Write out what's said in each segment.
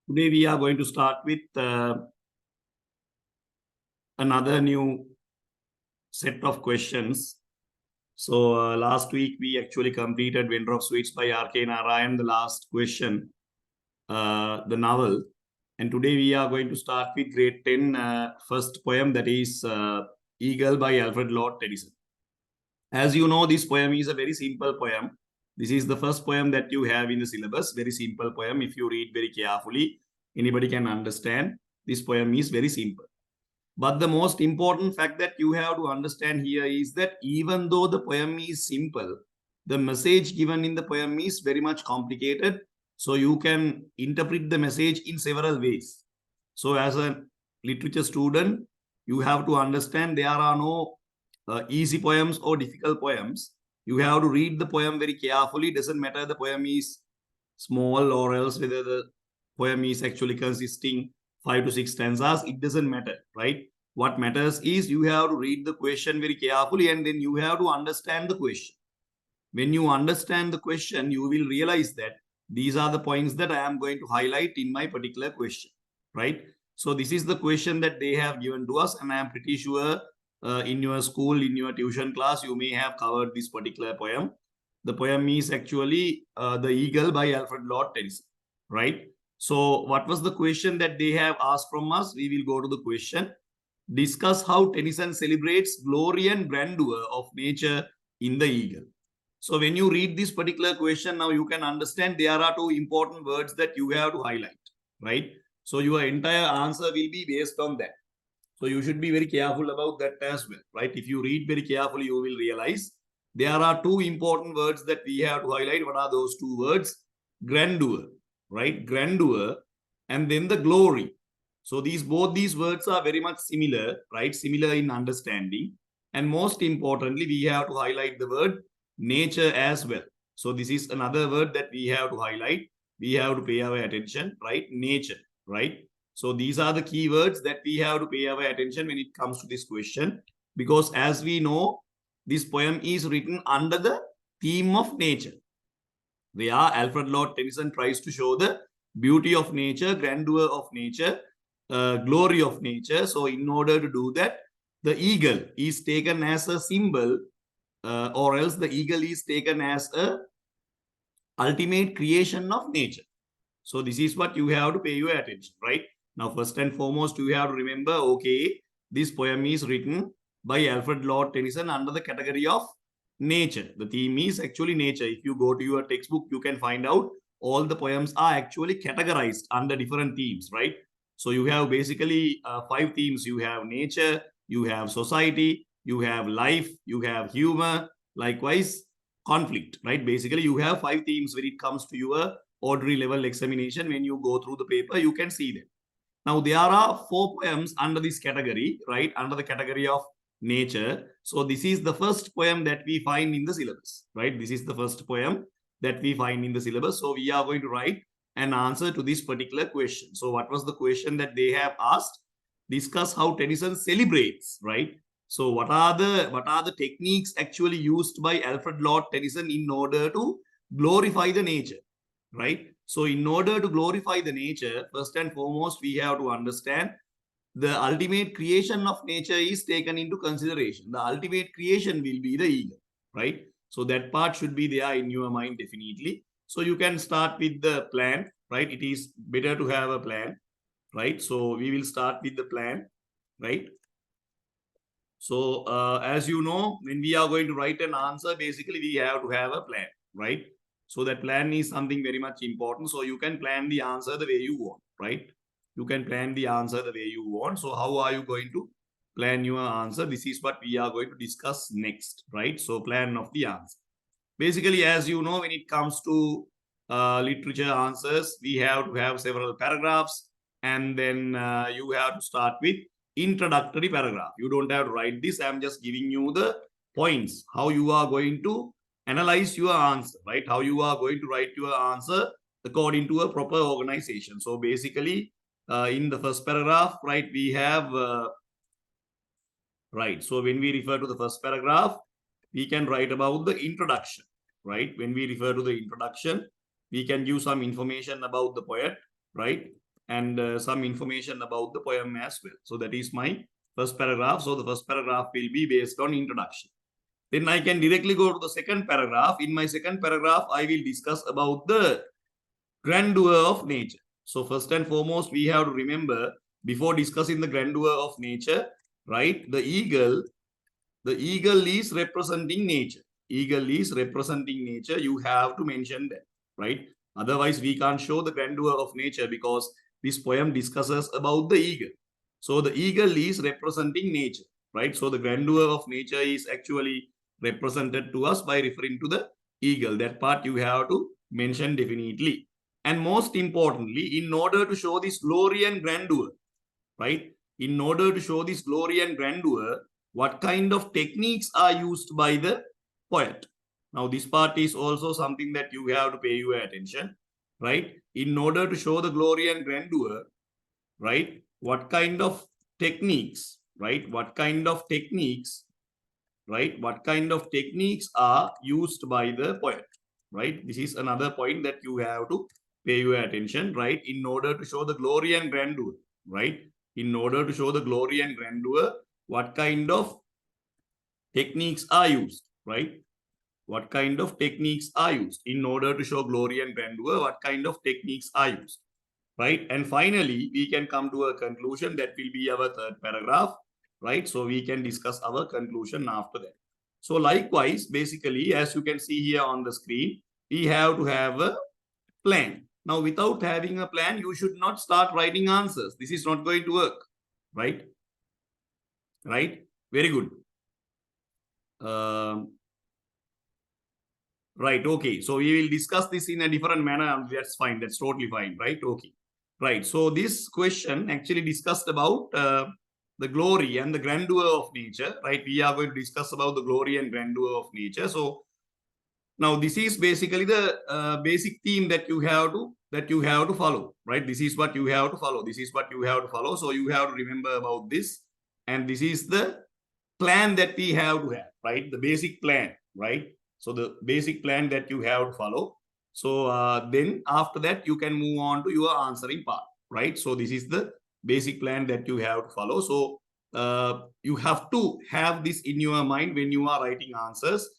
Today we are going to start with another new set of questions. So last week we actually completed Vendor of Sweets by R.K. Narayan, the last question, the novel. And today we are going to start with grade 10 first poem, that is Eagle by Alfred Lord Tennyson. As you know, this poem is a very simple poem. This is the first poem that you have in the syllabus. Very simple poem. If you read very carefully, anybody can understand. This poem is very simple. But the most important fact that you have to understand here is that even though the poem is simple, the message given in the poem is very much complicated. So you can interpret the message in several ways. So as a literature student, you have to understand there are no easy poems or difficult poems. You have to read the poem very carefully. Doesn't matter the poem is small or else whether the poem is actually consisting 5 to 6 stanzas. It doesn't matter, right? What matters is you have to read the question very carefully and then you have to understand the question. When you understand the question, you will realize that these are the points that I am going to highlight in my particular question, right? So this is the question that they have given to us, and I am pretty sure in your school, in your tuition class, you may have covered this particular poem. The poem is actually The Eagle by Alfred Lord Tennyson, right? So what was the question that they have asked from us? We will go to the question. Discuss how Tennyson celebrates glory and grandeur of nature in The Eagle. So when you read this particular question, now you can understand there are two important words that you have to highlight, right? So your entire answer will be based on that. So you should be very careful about that as well, right? If you read very carefully, you will realize there are two important words that we have to highlight. What are those two words? Grandeur, right? Grandeur, and then the glory. So both these words are very much similar, right? Similar in understanding. And most importantly, we have to highlight the word nature as well. So this is another word that we have to highlight. We have to pay our attention, right? Nature, right? So these are the keywords that we have to pay our attention when it comes to this question. Because as we know, this poem is written under the theme of nature, where Alfred Lord Tennyson tries to show the beauty of nature, grandeur of nature, glory of nature. So in order to do that, the eagle is taken as a symbol, or else the eagle is taken as a ultimate creation of nature. So this is what you have to pay your attention, right? Now, first and foremost, you have to remember, okay, this poem is written by Alfred Lord Tennyson under the category of nature. The theme is actually nature. If you go to your textbook, you can find out all the poems are actually categorized under different themes, right? So you have basically 5 themes. You have nature, you have society, you have life, you have humor, likewise conflict, right? Basically, you have 5 themes when it comes to your ordinary level examination. When you go through the paper, you can see them. Now, there are 4 poems under this category, right? Under the category of nature. So this is the first poem that we find in the syllabus, right? This is the first poem that we find in the syllabus. So we are going to write an answer to this particular question. So what was the question that they have asked? Discuss how Tennyson celebrates, right? So what are the techniques actually used by Alfred Lord Tennyson in order to glorify the nature, right? So in order to glorify the nature, first and foremost, we have to understand the ultimate creation of nature is taken into consideration. The ultimate creation will be the eagle, right? So that part should be there in your mind definitely. So you can start with the plan, right? It is better to have a plan, right? So we will start with the plan, right? So as you know, when we are going to write an answer, basically we have to have a plan, right? So that plan is something very much important. So you can plan the answer the way you want, right? You can plan the answer the way you want. So how are you going to plan your answer? This is what we are going to discuss next, right? So plan of the answer. Basically, as you know, when it comes to literature answers, we have to have several paragraphs, and then you have to start with introductory paragraph. You don't have to write this. I'm just giving you the points, how you are going to analyze your answer, right? How you are going to write your answer according to a proper organization. So basically, in the first paragraph, right, we have, right. So when we refer to the first paragraph, we can write about the introduction, right? When we refer to the introduction, we can give some information about the poet, right? and some information about the poem as well. So that is my first paragraph. So the first paragraph will be based on introduction. Then I can directly go to the second paragraph. In my second paragraph, I will discuss about the grandeur of nature. So first and foremost, we have to remember before discussing the grandeur of nature, right? The eagle is representing nature. Eagle is representing nature. You have to mention that, right? Otherwise, we can't show the grandeur of nature because this poem discusses about the eagle. So the eagle is representing nature, right? So the grandeur of nature is actually represented to us by referring to the eagle. That part you have to mention definitely. And most importantly, in order to show this glory and grandeur, right? In order to show this glory and grandeur, what kind of techniques are used by the poet? Now, this part is also something that you have to pay your attention, right? In order to show the glory and grandeur, right? What kind of techniques, right? What kind of techniques, right? What kind of techniques are used by the poet, right? This is another point that you have to pay your attention, right? In order to show the glory and grandeur, right? In order to show the glory and grandeur, what kind of techniques are used, right? What kind of techniques are used in order to show glory and grandeur? What kind of techniques are used, right? And finally, we can come to a conclusion that will be our third paragraph, right? So we can discuss our conclusion after that. So likewise, basically, as you can see here on the screen, we have to have a plan. Now, without having a plan, you should not start writing answers. This is not going to work, right? Right? Very good. Right, okay. So we will discuss this in a different manner. That's fine. That's totally fine, right? Okay. Right. So this question actually discussed about the glory and the grandeur of nature, right? We are going to discuss about the glory and grandeur of nature. So now this is basically the basic theme that you have to follow, right? This is what you have to follow. This is what you have to follow. So you have to remember about this, and this is the plan that we have to have, right? The basic plan, right? So the basic plan that you have to follow. So then after that, you can move on to your answering part, right? So this is the basic plan that you have to follow. So you have to have this in your mind when you are writing answers.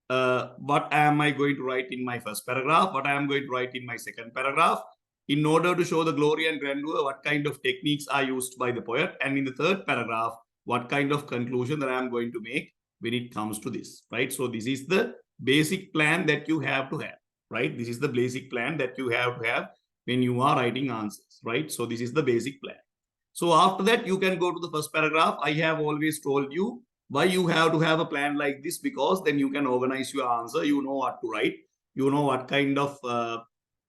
What am I going to write in my first paragraph? What I am going to write in my second paragraph? In order to show the glory and grandeur, what kind of techniques are used by the poet? And in the third paragraph, what kind of conclusion that I am going to make when it comes to this, right? So this is the basic plan that you have to have, right? This is the basic plan that you have to have when you are writing answers, right? So this is the basic plan. So after that, you can go to the first paragraph. I have always told you why you have to have a plan like this, because then you can organize your answer. You know what to write. You know what kind of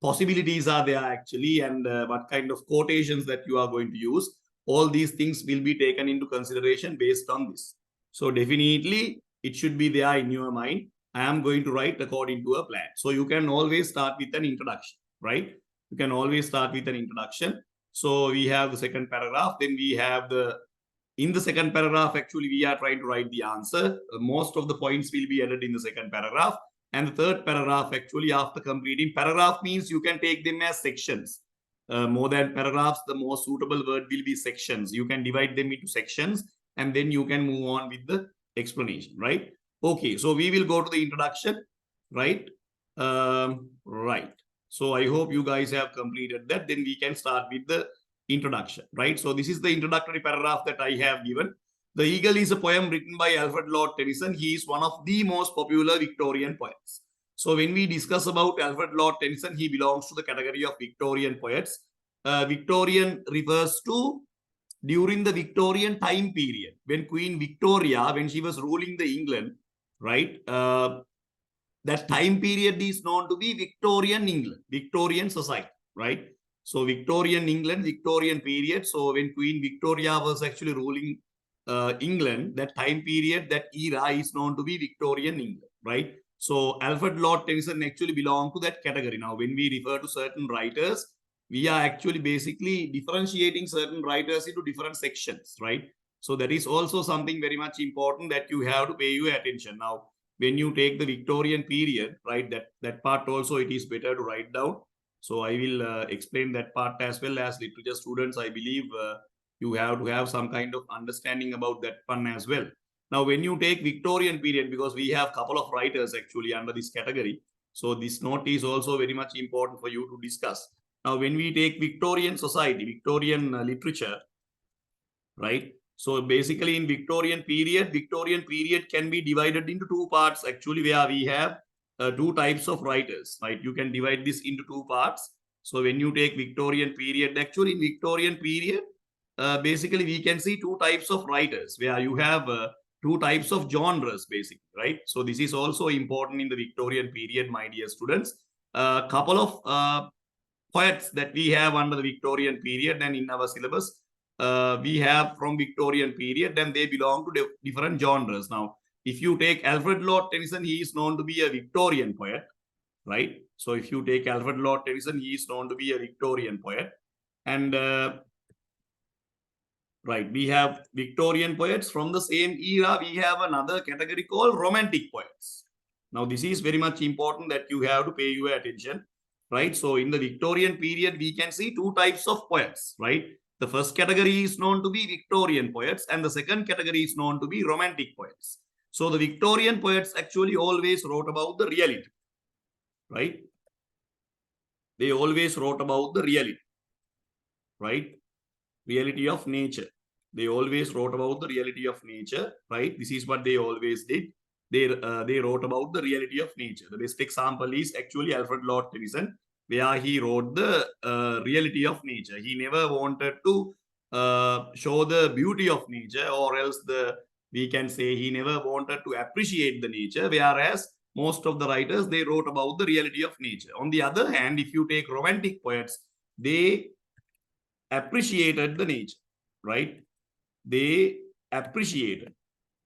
possibilities are there actually, and what kind of quotations that you are going to use. All these things will be taken into consideration based on this. So definitely it should be there in your mind. I am going to write according to a plan. So you can always start with an introduction, right? You can always start with an introduction. So we have the second paragraph. Then we have in the second paragraph, actually, we are trying to write the answer. Most of the points will be added in the second paragraph. And the third paragraph, actually, after completing, paragraph means you can take them as sections. More than paragraphs, the more suitable word will be sections. You can divide them into sections, and then you can move on with the explanation, right? Okay, so we will go to the introduction, right? Right. So I hope you guys have completed that. Then we can start with the introduction, right? So this is the introductory paragraph that I have given. The Eagle is a poem written by Alfred Lord Tennyson. He is one of the most popular Victorian poets. So when we discuss about Alfred Lord Tennyson, he belongs to the category of Victorian poets. Victorian refers to during the Victorian time period, when Queen Victoria, when she was ruling the England, right? That time period is known to be Victorian England, Victorian society, right? So Victorian England, Victorian period. So when Queen Victoria was actually ruling England, that time period, that era is known to be Victorian England, right? So Alfred Lord Tennyson actually belonged to that category. Now, when we refer to certain writers, we are actually basically differentiating certain writers into different sections, right? So that is also something very much important that you have to pay your attention. Now, when you take the Victorian period, right, that part also it is better to write down. So I will explain that part as well. As literature students, I believe you have to have some kind of understanding about that one as well. Now, when you take Victorian period, because we have a couple of writers actually under this category, so this note is also very much important for you to discuss. Now, when we take Victorian society, Victorian literature, right? So basically in Victorian period can be divided into two parts actually, where we have two types of writers, right? You can divide this into two parts. So when you take Victorian period, actually in Victorian period, basically we can see two types of writers, where you have two types of genres basically, right? So this is also important in the Victorian period, my dear students. A couple of poets that we have under the Victorian period and in our syllabus, we have from Victorian period, and they belong to different genres. Now, if you take Alfred Lord Tennyson, he is known to be a Victorian poet, right? So if you take Alfred Lord Tennyson, he is known to be a Victorian poet. And right, we have Victorian poets. From the same era, we have another category called Romantic poets. Now, this is very much important that you have to pay your attention, right? So in the Victorian period, we can see two types of poets, right? The first category is known to be Victorian poets, and the second category is known to be Romantic poets. So the Victorian poets actually always wrote about the reality, right? They always wrote about the reality, right? Reality of nature. They always wrote about the reality of nature, right? This is what they always did. They wrote about the reality of nature. The best example is actually Alfred Lord Tennyson, where he wrote the reality of nature. He never wanted to show the beauty of nature, or else we can say he never wanted to appreciate the nature, whereas most of the writers, they wrote about the reality of nature. On the other hand, if you take Romantic poets, they appreciated the nature, right? They appreciated.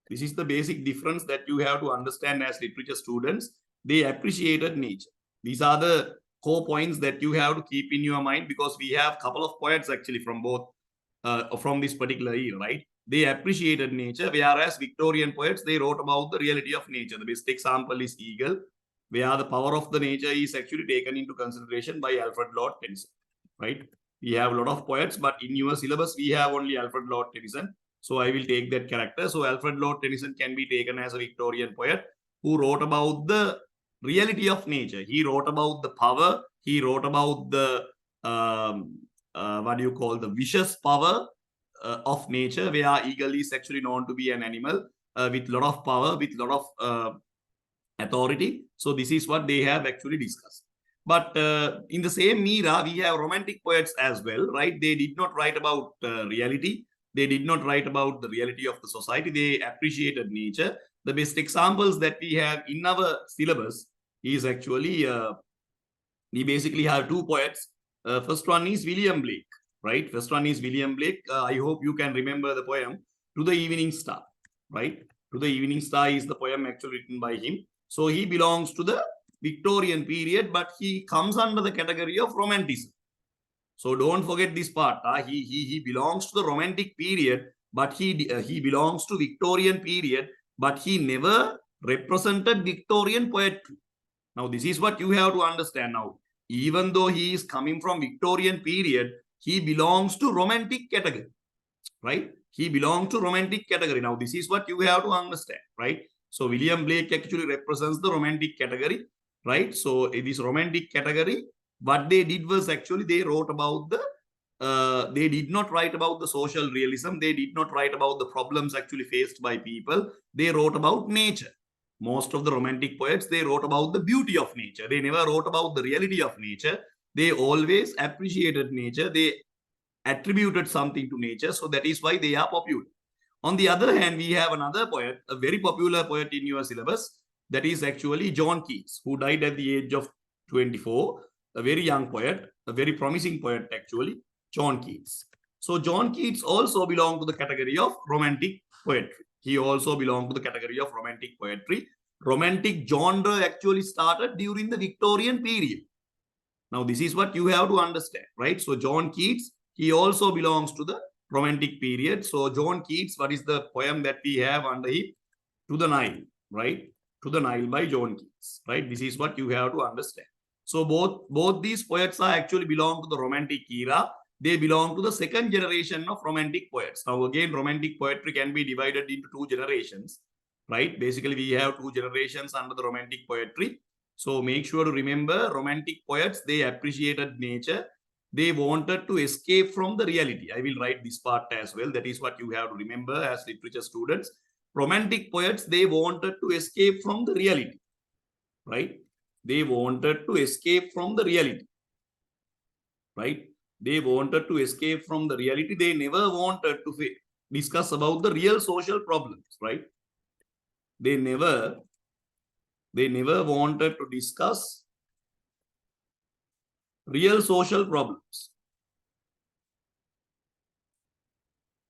This is the basic difference that you have to understand as literature students. They appreciated nature. These are the core points that you have to keep in your mind, because we have a couple of poets actually from both from this particular year, right? They appreciated nature, whereas Victorian poets, they wrote about the reality of nature. The best example is Eagle, where the power of the nature is actually taken into consideration by Alfred Lord Tennyson, right? We have a lot of poets, but in your syllabus, we have only Alfred Lord Tennyson. So I will take that character. So Alfred Lord Tennyson can be taken as a Victorian poet who wrote about the reality of nature. He wrote about the power. He wrote about the, what do you call, the vicious power of nature, where eagle is actually known to be an animal with a lot of power, with a lot of authority. So this is what they have actually discussed. But in the same era, we have Romantic poets as well, right? They did not write about reality. They did not write about the reality of the society. They appreciated nature. The best examples that we have in our syllabus is actually, we basically have two poets. First one is William Blake, right? First one is William Blake. I hope you can remember the poem To the Evening Star, right? To the Evening Star is the poem actually written by him. So he belongs to the Victorian period, but he comes under the category of Romanticism. So don't forget this part. He belongs to the Romantic period, but he belongs to Victorian period, but he never represented Victorian poetry. Now, this is what you have to understand now. Even though he is coming from Victorian period, he belongs to Romantic category, right? He belongs to Romantic category. Now, this is what you have to understand, right? So William Blake actually represents the Romantic category, right? So it is Romantic category. What they did was actually they wrote about the, they did not write about the social realism. They did not write about the problems actually faced by people. They wrote about nature. Most of the Romantic poets, they wrote about the beauty of nature. They never wrote about the reality of nature. They always appreciated nature. They attributed something to nature. So that is why they are popular. On the other hand, we have another poet, a very popular poet in your syllabus, that is actually John Keats, who died at the age of 24, a very young poet, a very promising poet actually, John Keats. So John Keats also belonged to the category of Romantic poetry. He also belonged to the category of Romantic poetry. Romantic genre actually started during the Victorian period. Now, this is what you have to understand, right? So John Keats, he also belongs to the Romantic period. So John Keats, what is the poem that we have under him? To the Nile, right? To the Nile by John Keats, right? This is what you have to understand. So both these poets are actually belong to the Romantic era. They belong to the second generation of Romantic poets. Now again, Romantic poetry can be divided into two generations, right? Basically, we have two generations under the Romantic poetry. So make sure to remember, Romantic poets, they appreciated nature. They wanted to escape from the reality. I will write this part as well. That is what you have to remember as literature students. Romantic poets, they wanted to escape from the reality, right? They wanted to escape from the reality, right? They wanted to escape from the reality. They never wanted to discuss about the real social problems, right? They never wanted to discuss real social problems,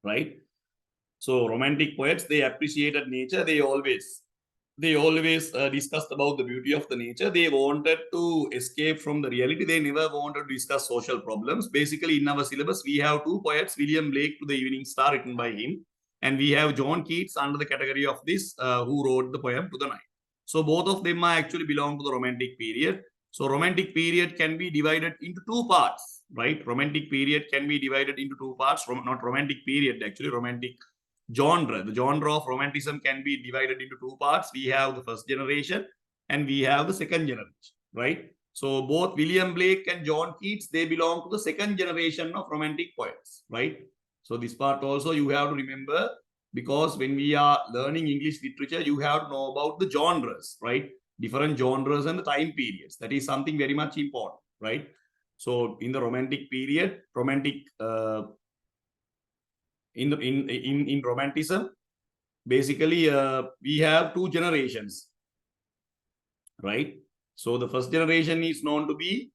right? So Romantic poets, they appreciated nature. They always discussed about the beauty of the nature. They wanted to escape from the reality. They never wanted to discuss social problems. Basically, in our syllabus, we have two poets, William Blake to the Evening Star, written by him, and we have John Keats under the category of this, who wrote the poem To the Night. So both of them are actually belong to the Romantic period. So Romantic period can be divided into two parts, right? Romantic period can be divided into two parts. Not romantic period, actually, romantic genre. The genre of romanticism can be divided into two parts. We have the first generation and we have the second generation, right? So both William Blake and John Keats, they belong to the second generation of romantic poets, right? So this part also you have to remember, because when we are learning English literature, you have to know about the genres, right? Different genres and the time periods. That is something very much important, right? So in the romantic period, in romanticism, basically we have two generations, right? So the first generation is known to be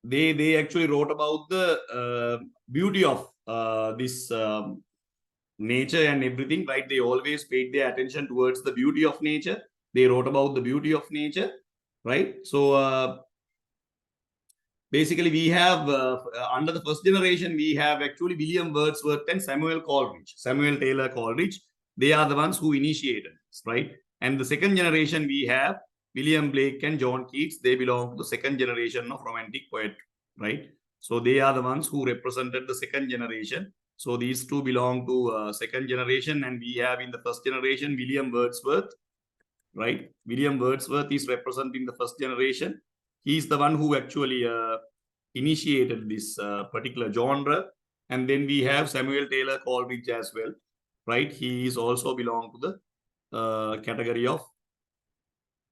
they actually wrote about the beauty of this nature and everything, right? They always paid their attention towards the beauty of nature. They wrote about the beauty of nature, right? So basically we have under the first generation, we have actually William Wordsworth and Samuel Taylor Coleridge. They are the ones who initiated this, right? And the second generation, we have William Blake and John Keats. They belong to the second generation of romantic poetry, right? So they are the ones who represented the second generation. So these two belong to second generation, and we have in the first generation William Wordsworth, right? William Wordsworth is representing the first generation. He is the one who actually initiated this particular genre. And then we have Samuel Taylor Coleridge as well, right? He is also belong to the category of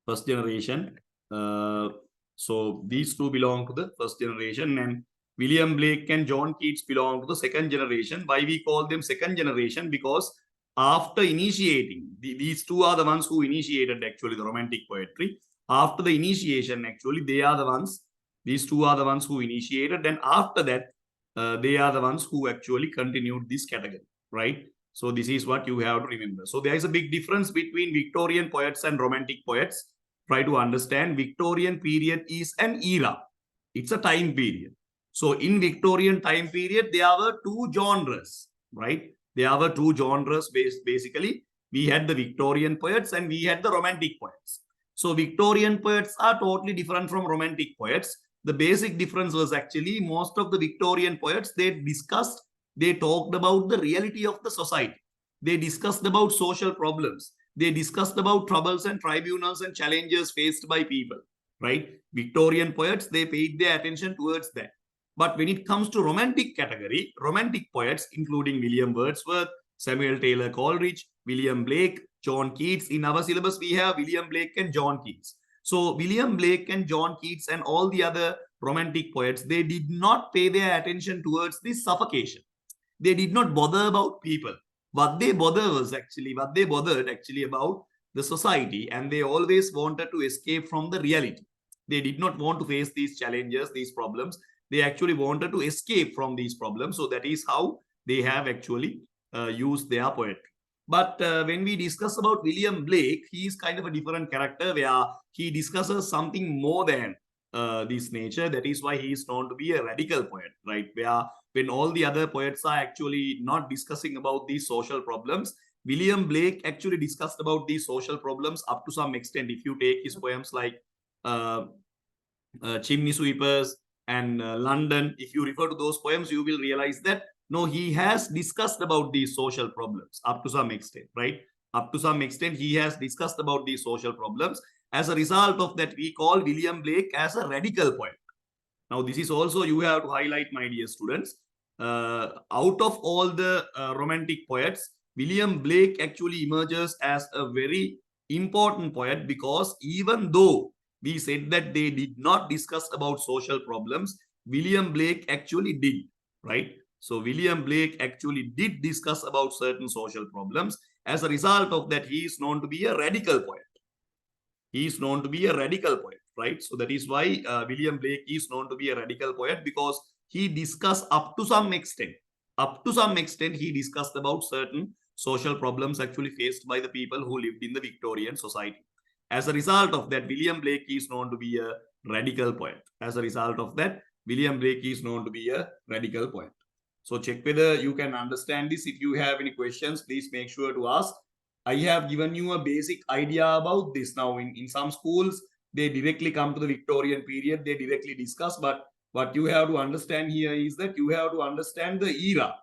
first generation. So these two belong to the first generation, and William Blake and John Keats belong to the second generation. Why we call them second generation? Because after initiating, these two are the ones who initiated actually the romantic poetry. After the initiation, actually, they are the ones, these two are the ones who initiated, and after that, they are the ones who actually continued this category, right? So this is what you have to remember. So there is a big difference between Victorian poets and romantic poets. Try to understand, Victorian period is an era. It's a time period. So in Victorian time period, there were two genres, right? There were two genres basically. We had the Victorian poets and we had the romantic poets. So Victorian poets are totally different from romantic poets. The basic difference was actually most of the Victorian poets, they talked about the reality of the society. They discussed about social problems. They discussed about troubles and tribunals and challenges faced by people, right? Victorian poets, they paid their attention towards that. But when it comes to romantic category, romantic poets, including William Wordsworth, Samuel Taylor Coleridge, William Blake, John Keats. In our syllabus, we have William Blake and John Keats. So William Blake and John Keats and all the other romantic poets, they did not pay their attention towards this suffocation. They did not bother about people. What they bothered actually about the society, and they always wanted to escape from the reality. They did not want to face these challenges, these problems. They actually wanted to escape from these problems. So that is how they have actually used their poetry. But when we discuss about William Blake, he is kind of a different character where he discusses something more than this nature. That is why he is known to be a radical poet, right? Where when all the other poets are actually not discussing about these social problems, William Blake actually discussed about these social problems up to some extent. If you take his poems like Chimney Sweepers and London, if you refer to those poems, you will realize that no, he has discussed about these social problems up to some extent, right? Up to some extent, he has discussed about these social problems. As a result of that, we call William Blake as a radical poet. Now, this is also you have to highlight, my dear students. Out of all the romantic poets, William Blake actually emerges as a very important poet, because even though we said that they did not discuss about social problems, William Blake actually did, right? So William Blake actually did discuss about certain social problems. As a result of that, he is known to be a radical poet. He is known to be a radical poet, right? So that is why William Blake is known to be a radical poet, because he discussed up to some extent, he discussed about certain social problems actually faced by the people who lived in the Victorian society. As a result of that, William Blake is known to be a radical poet. As a result of that, William Blake is known to be a radical poet. So check whether you can understand this. If you have any questions, please make sure to ask. I have given you a basic idea about this. Now, in some schools, they directly come to the Victorian period, they directly discuss, but what you have to understand here is that you have to understand the era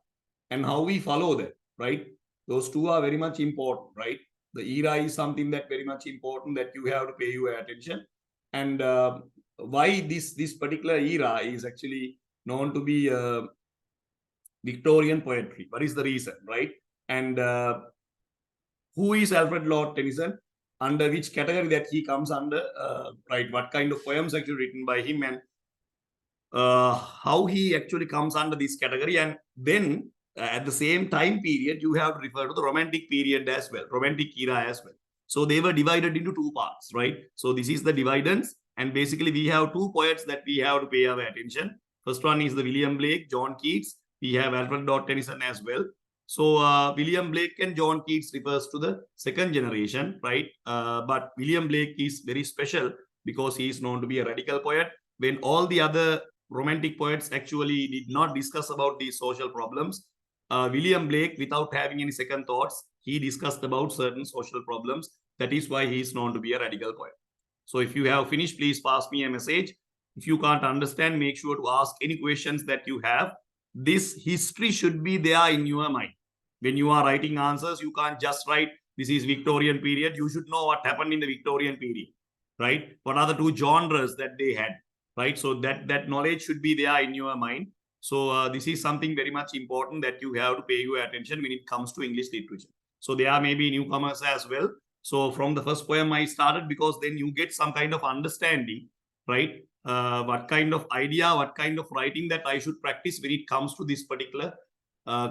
and how we follow that, right? Those two are very much important, right? The era is something that very much important that you have to pay your attention. And why this particular era is actually known to be Victorian poetry. What is the reason, right? And who is Alfred Lord Tennyson? Under which category that he comes under, right? What kind of poems actually written by him, and how he actually comes under this category. And then at the same time period, you have to refer to the romantic period as well, romantic era as well. So they were divided into two parts, right? So this is the dividends, and basically we have two poets that we have to pay our attention. First one is the William Blake, John Keats. We have Alfred Lord Tennyson as well. So William Blake and John Keats refers to the second generation, right? But William Blake is very special because he is known to be a radical poet, when all the other romantic poets actually did not discuss about these social problems. William Blake, without having any second thoughts, he discussed about certain social problems. That is why he is known to be a radical poet. So if you have finished, please pass me a message. If you can't understand, make sure to ask any questions that you have. This history should be there in your mind. When you are writing answers, you can't just write, this is Victorian period. You should know what happened in the Victorian period, right? What are the two genres that they had, right? So that knowledge should be there in your mind. So this is something very much important that you have to pay your attention when it comes to English literature. So there may be newcomers as well. So from the first poem I started, because then you get some kind of understanding, right? What kind of idea, what kind of writing that I should practice when it comes to this particular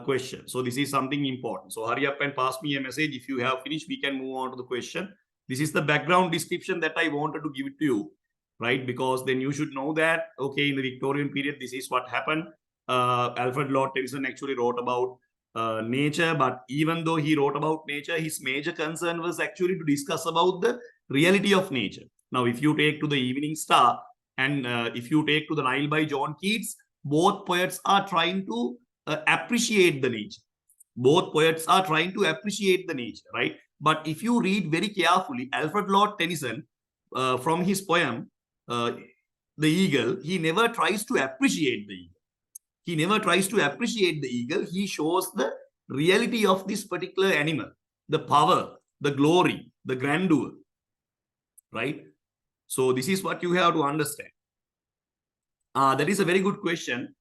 question. So this is something important. So hurry up and pass me a message. If you have finished, we can move on to the question. This is the background description that I wanted to give it to you, right? Because then you should know that, okay, in the Victorian period, this is what happened. Alfred Lord Tennyson actually wrote about nature, but even though he wrote about nature, his major concern was actually to discuss about the reality of nature. Now, if you take to the Evening Star and if you take to the Nile by John Keats, both poets are trying to appreciate the nature. Both poets are trying to appreciate the nature, right? But if you read very carefully, Alfred Lord Tennyson, from his poem, The Eagle, he never tries to appreciate the eagle. He never tries to appreciate the eagle. He shows the reality of this particular animal, the power, the glory, the grandeur, right? So this is what you have to understand. That is a very good question.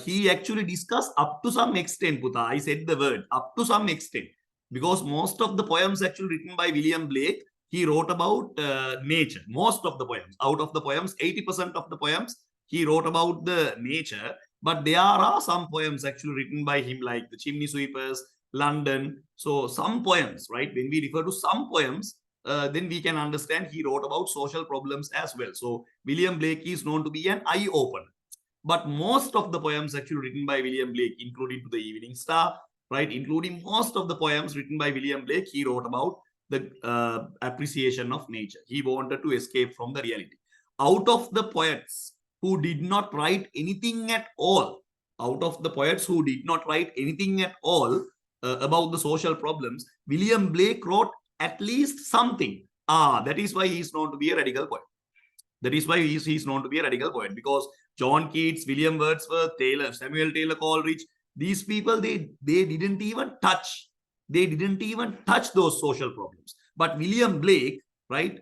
He actually discussed up to some extent, Puta. I said the word, up to some extent. Because most of the poems actually written by William Blake, he wrote about nature. Most of the poems, out of the poems, 80% of the poems, he wrote about the nature. But there are some poems actually written by him, like the Chimney Sweepers, London. So some poems, right? When we refer to some poems, then we can understand he wrote about social problems as well. So William Blake is known to be an eye-opener. But most of the poems actually written by William Blake, including To the Evening Star, right? Including most of the poems written by William Blake, he wrote about the appreciation of nature. He wanted to escape from the reality. Out of the poets who did not write anything at all, about the social problems, William Blake wrote at least something. That is why he is known to be a radical poet. That is why he's known to be a radical poet, because John Keats, William Wordsworth, Taylor, Samuel Taylor Coleridge, these people, they didn't even touch those social problems. But William Blake, right,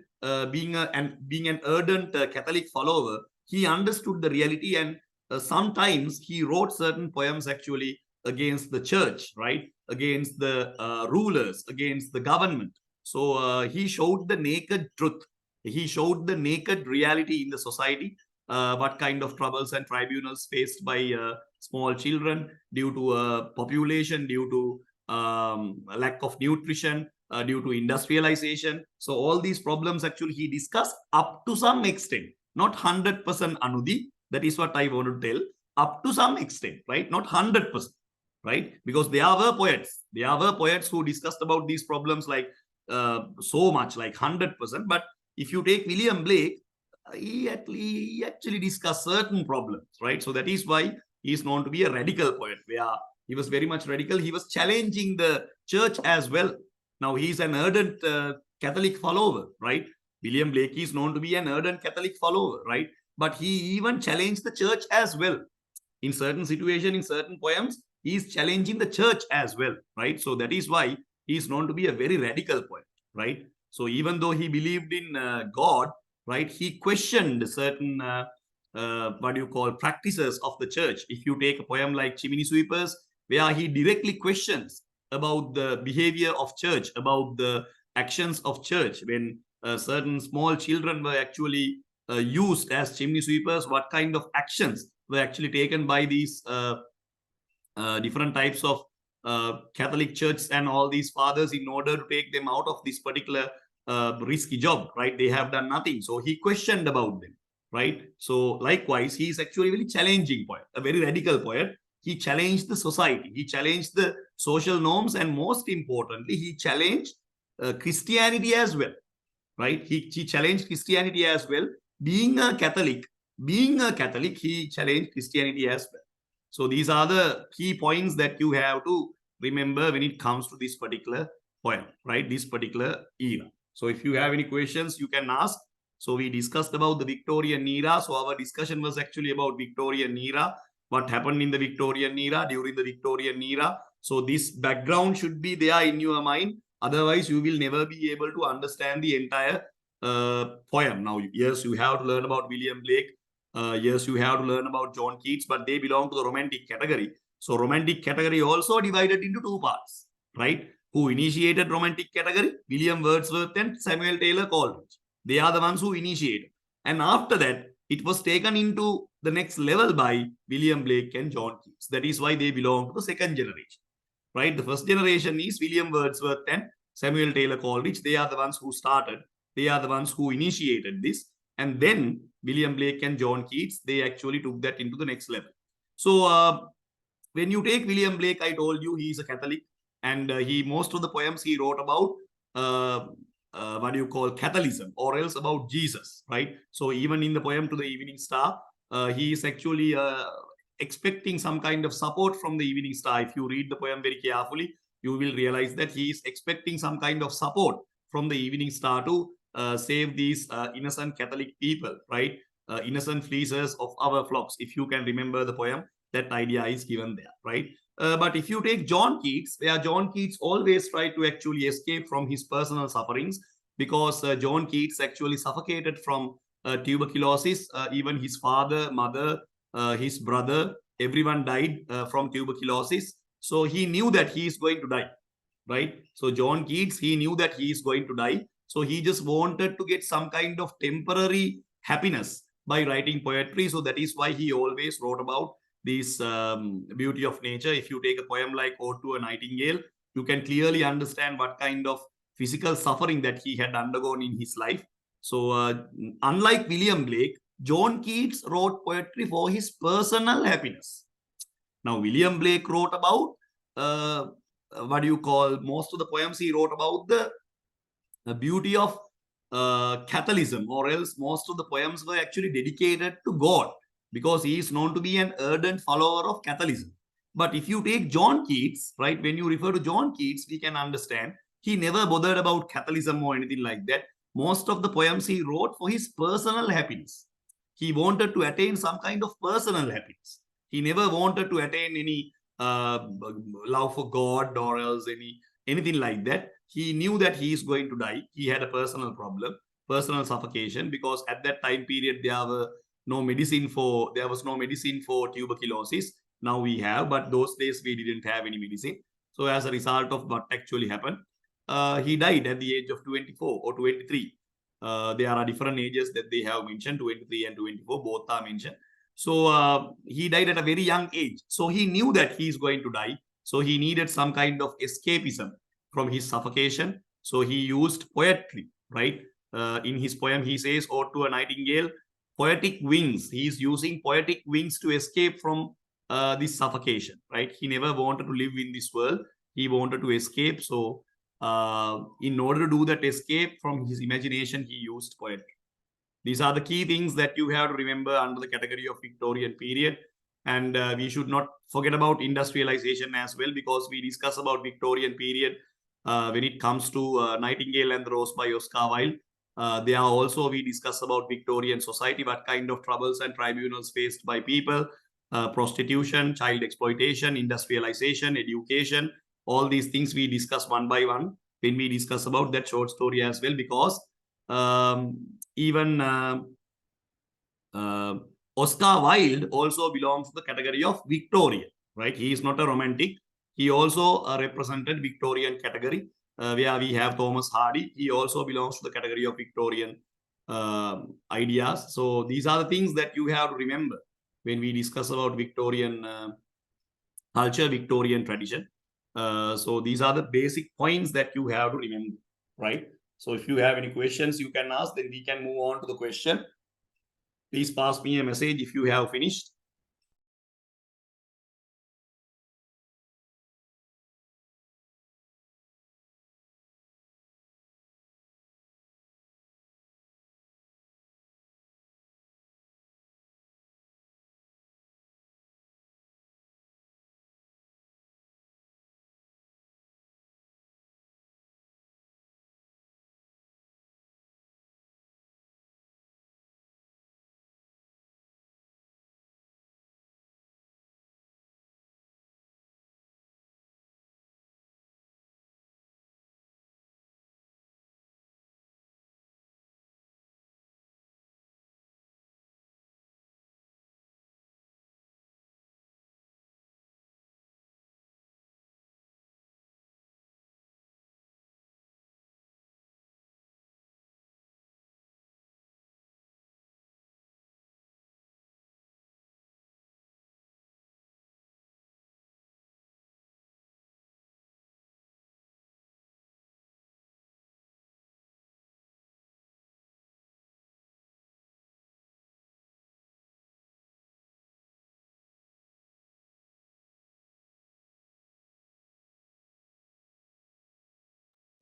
being an ardent Catholic follower, he understood the reality, and sometimes he wrote certain poems actually against the church, right, against the rulers, against the government. So he showed the naked truth. He showed the naked reality in the society, what kind of troubles and tribunals faced by small children due to population, due to lack of nutrition, due to industrialization. So all these problems actually he discussed up to some extent, not 100% Anudhi. That is what I want to tell. Up to some extent, right? Not 100%, right? Because there were poets who discussed about these problems like so much, like 100%. But if you take William Blake, he actually discussed certain problems, right? So that is why he is known to be a radical poet, where he was very much radical. He was challenging the church as well. Now, he is an ardent Catholic follower, right? William Blake is known to be an ardent Catholic follower, right? But he even challenged the church as well. In certain situations, in certain poems, he is challenging the church as well, right? So that is why he is known to be a very radical poet, right? So even though he believed in God, right, he questioned certain practices of the church. If you take a poem like Chimney Sweepers, where he directly questions about the behavior of church, about the actions of church, when certain small children were actually used as chimney sweepers, what kind of actions were actually taken by these different types of Catholic Church and all these fathers in order to take them out of this particular risky job, right? They have done nothing. So he questioned about them, right? So likewise, he is actually a very challenging poet, a very radical poet. He challenged the society. He challenged the social norms. And most importantly, he challenged Christianity as well, right? He challenged Christianity as well. Being a Catholic, he challenged Christianity as well. So these are the key points that you have to remember when it comes to this particular poem, right? This particular era. So if you have any questions, you can ask. So we discussed about the Victorian era. So our discussion was actually about Victorian era, what happened in the Victorian era, during the Victorian era. So this background should be there in your mind. Otherwise, you will never be able to understand the entire poem. Now, yes, you have to learn about William Blake. Yes, you have to learn about John Keats, but they belong to the romantic category. So romantic category also divided into two parts, right? Who initiated romantic category? William Wordsworth and Samuel Taylor Coleridge. They are the ones who initiated. And after that, it was taken into the next level by William Blake and John Keats. That is why they belong to the second generation, right? The first generation is William Wordsworth and Samuel Taylor Coleridge. They are the ones who started. They are the ones who initiated this. And then William Blake and John Keats, they actually took that into the next level. So when you take William Blake, I told you he is a Catholic, and most of the poems he wrote about Catholicism, or else about Jesus, right? So even in the poem To the Evening Star, he is actually expecting some kind of support from the Evening Star. If you read the poem very carefully, you will realize that he is expecting some kind of support from the Evening Star to save these innocent Catholic people, right? Innocent fleeces of our flocks. If you can remember the poem, that idea is given there, right? But if you take John Keats, where John Keats always tried to actually escape from his personal sufferings, because John Keats actually suffocated from tuberculosis. Even his father, mother, his brother, everyone died from tuberculosis. So he knew that he is going to die, right? So John Keats, he knew that he is going to die. So he just wanted to get some kind of temporary happiness by writing poetry. So that is why he always wrote about this beauty of nature. If you take a poem like Ode to a Nightingale, you can clearly understand what kind of physical suffering that he had undergone in his life. So unlike William Blake, John Keats wrote poetry for his personal happiness. Now, William Blake wrote about most of the poems he wrote about the beauty of Catholicism, or else most of the poems were actually dedicated to God, because he is known to be an ardent follower of Catholicism. But if you take John Keats, right, when you refer to John Keats, we can understand he never bothered about Catholicism or anything like that. Most of the poems he wrote for his personal happiness. He wanted to attain some kind of personal happiness. He never wanted to attain any love for God or else anything like that. He knew that he is going to die. He had a personal problem, personal suffocation, because at that time period there was no medicine for tuberculosis. Now we have, but those days we didn't have any medicine. So as a result of what actually happened, he died at the age of 24 or 23. There are different ages that they have mentioned, 23 and 24, both are mentioned. So he died at a very young age. So he knew that he is going to die. So he needed some kind of escapism from his suffocation. So he used poetry, right? In his poem, he says, "Ode to a Nightingale," poetic wings. He is using poetic wings to escape from this suffocation, right? He never wanted to live in this world. He wanted to escape. So in order to do that escape from his imagination, he used poetry. These are the key things that you have to remember under the category of Victorian period. And we should not forget about industrialization as well, because we discuss about Victorian period when it comes to Nightingale and the Rose by Oscar Wilde. There are also, we discuss about Victorian society, what kind of troubles and tribunals faced by people, prostitution, child exploitation, industrialization, education, all these things we discuss one by one when we discuss about that short story as well, because even Oscar Wilde also belongs to the category of Victorian, right? He is not a romantic. He also represented Victorian category, where we have Thomas Hardy. He also belongs to the category of Victorian ideas. So these are the things that you have to remember when we discuss about Victorian culture, Victorian tradition. So these are the basic points that you have to remember, right? So if you have any questions, you can ask, then we can move on to the question. Please pass me a message if you have finished.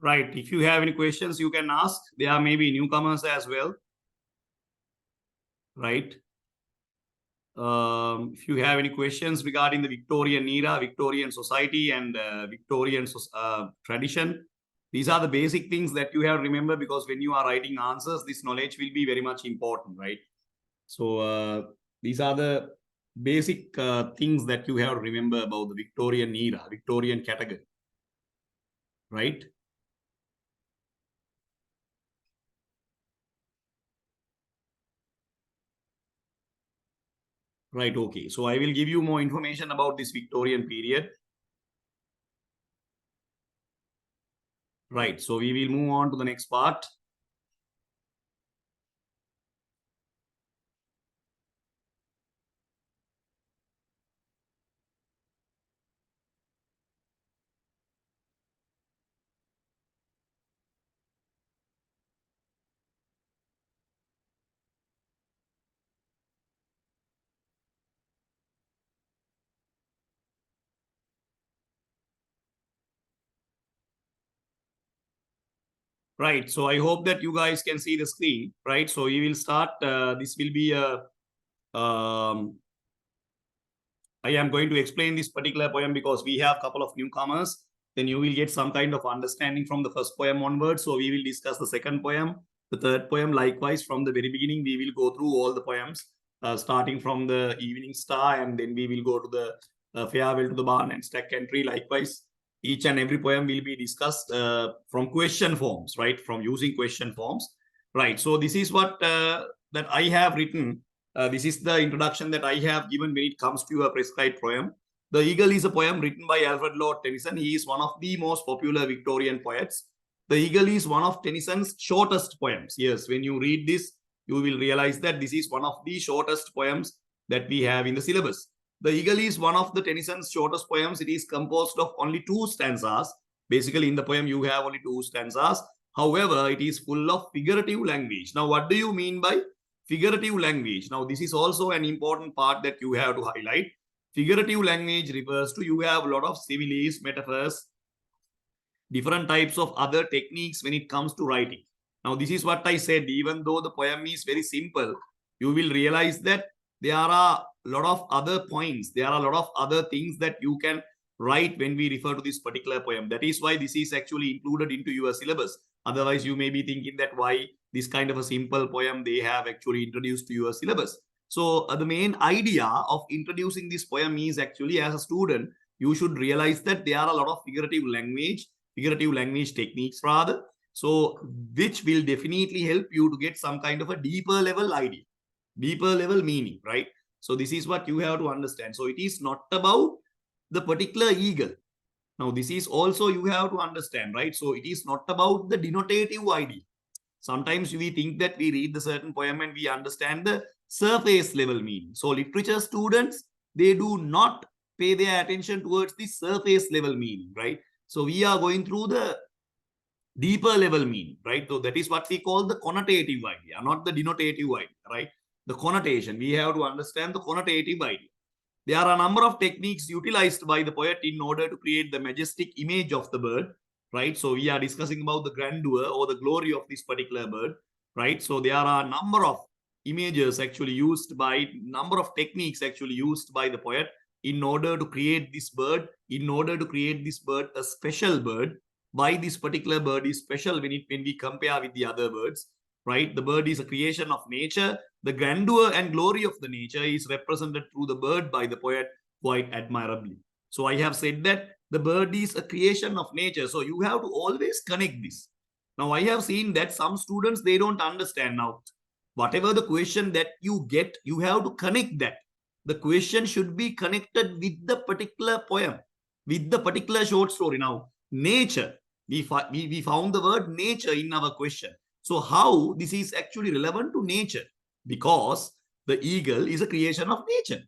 Right. If you have any questions, you can ask. There are maybe newcomers as well. Right. If you have any questions regarding the Victorian era, Victorian society, and Victorian tradition, these are the basic things that you have to remember, because when you are writing answers, this knowledge will be very much important, right? So these are the basic things that you have to remember about the Victorian era, Victorian category, right? Right, okay. So I will give you more information about this Victorian period. Right, so we will move on to the next part. Right, so I hope that you guys can see the screen, right? So we will start, this will be a I am going to explain this particular poem because we have a couple of newcomers. Then you will get some kind of understanding from the first poem onwards. So we will discuss the second poem, the third poem. Likewise, from the very beginning, we will go through all the poems, starting from the Evening Star, and then we will go to the Farewell to the Barn and Stack Entry. Likewise, each and every poem will be discussed from question forms, right? From using question forms, right? So this is what that I have written. This is the introduction that I have given when it comes to a prescribed poem. The Eagle is a poem written by Alfred Lord Tennyson. He is one of the most popular Victorian poets. The Eagle is one of Tennyson's shortest poems. Yes, when you read this, you will realize that this is one of the shortest poems that we have in the syllabus. The Eagle is one of the Tennyson's shortest poems. It is composed of only 2 stanzas. Basically, in the poem, you have only 2 stanzas. However, it is full of figurative language. Now, what do you mean by figurative language? Now, this is also an important part that you have to highlight. Figurative language refers to you have a lot of similes, metaphors, different types of other techniques when it comes to writing. Now, this is what I said. Even though the poem is very simple, you will realize that there are a lot of other points. There are a lot of other things that you can write when we refer to this particular poem. That is why this is actually included into your syllabus. Otherwise, you may be thinking that why this kind of a simple poem they have actually introduced to your syllabus. So the main idea of introducing this poem is actually, as a student, you should realize that there are a lot of figurative language techniques rather. So which will definitely help you to get some kind of a deeper level idea, deeper level meaning, right? So this is what you have to understand. So it is not about the particular eagle. Now, this is also you have to understand, right? So it is not about the denotative idea. Sometimes we think that we read the certain poem and we understand the surface level meaning. So literature students, they do not pay their attention towards the surface level meaning, right? So we are going through the deeper level meaning, right? So that is what we call the connotative idea, not the denotative idea, right? The connotation, we have to understand the connotative idea. There are a number of techniques utilized by the poet in order to create the majestic image of the bird, right? So we are discussing about the grandeur or the glory of this particular bird, right? So there are a number of images actually used by, number of techniques actually used by the poet in order to create this bird, a special bird. Why this particular bird is special when we compare with the other birds, right? The bird is a creation of nature. The grandeur and glory of the nature is represented through the bird by the poet quite admirably. So I have said that the bird is a creation of nature. So you have to always connect this. Now, I have seen that some students, they don't understand. Now, whatever the question that you get, you have to connect that. The question should be connected with the particular poem, with the particular short story. Now, nature, we found the word nature in our question. So how this is actually relevant to nature? Because the eagle is a creation of nature.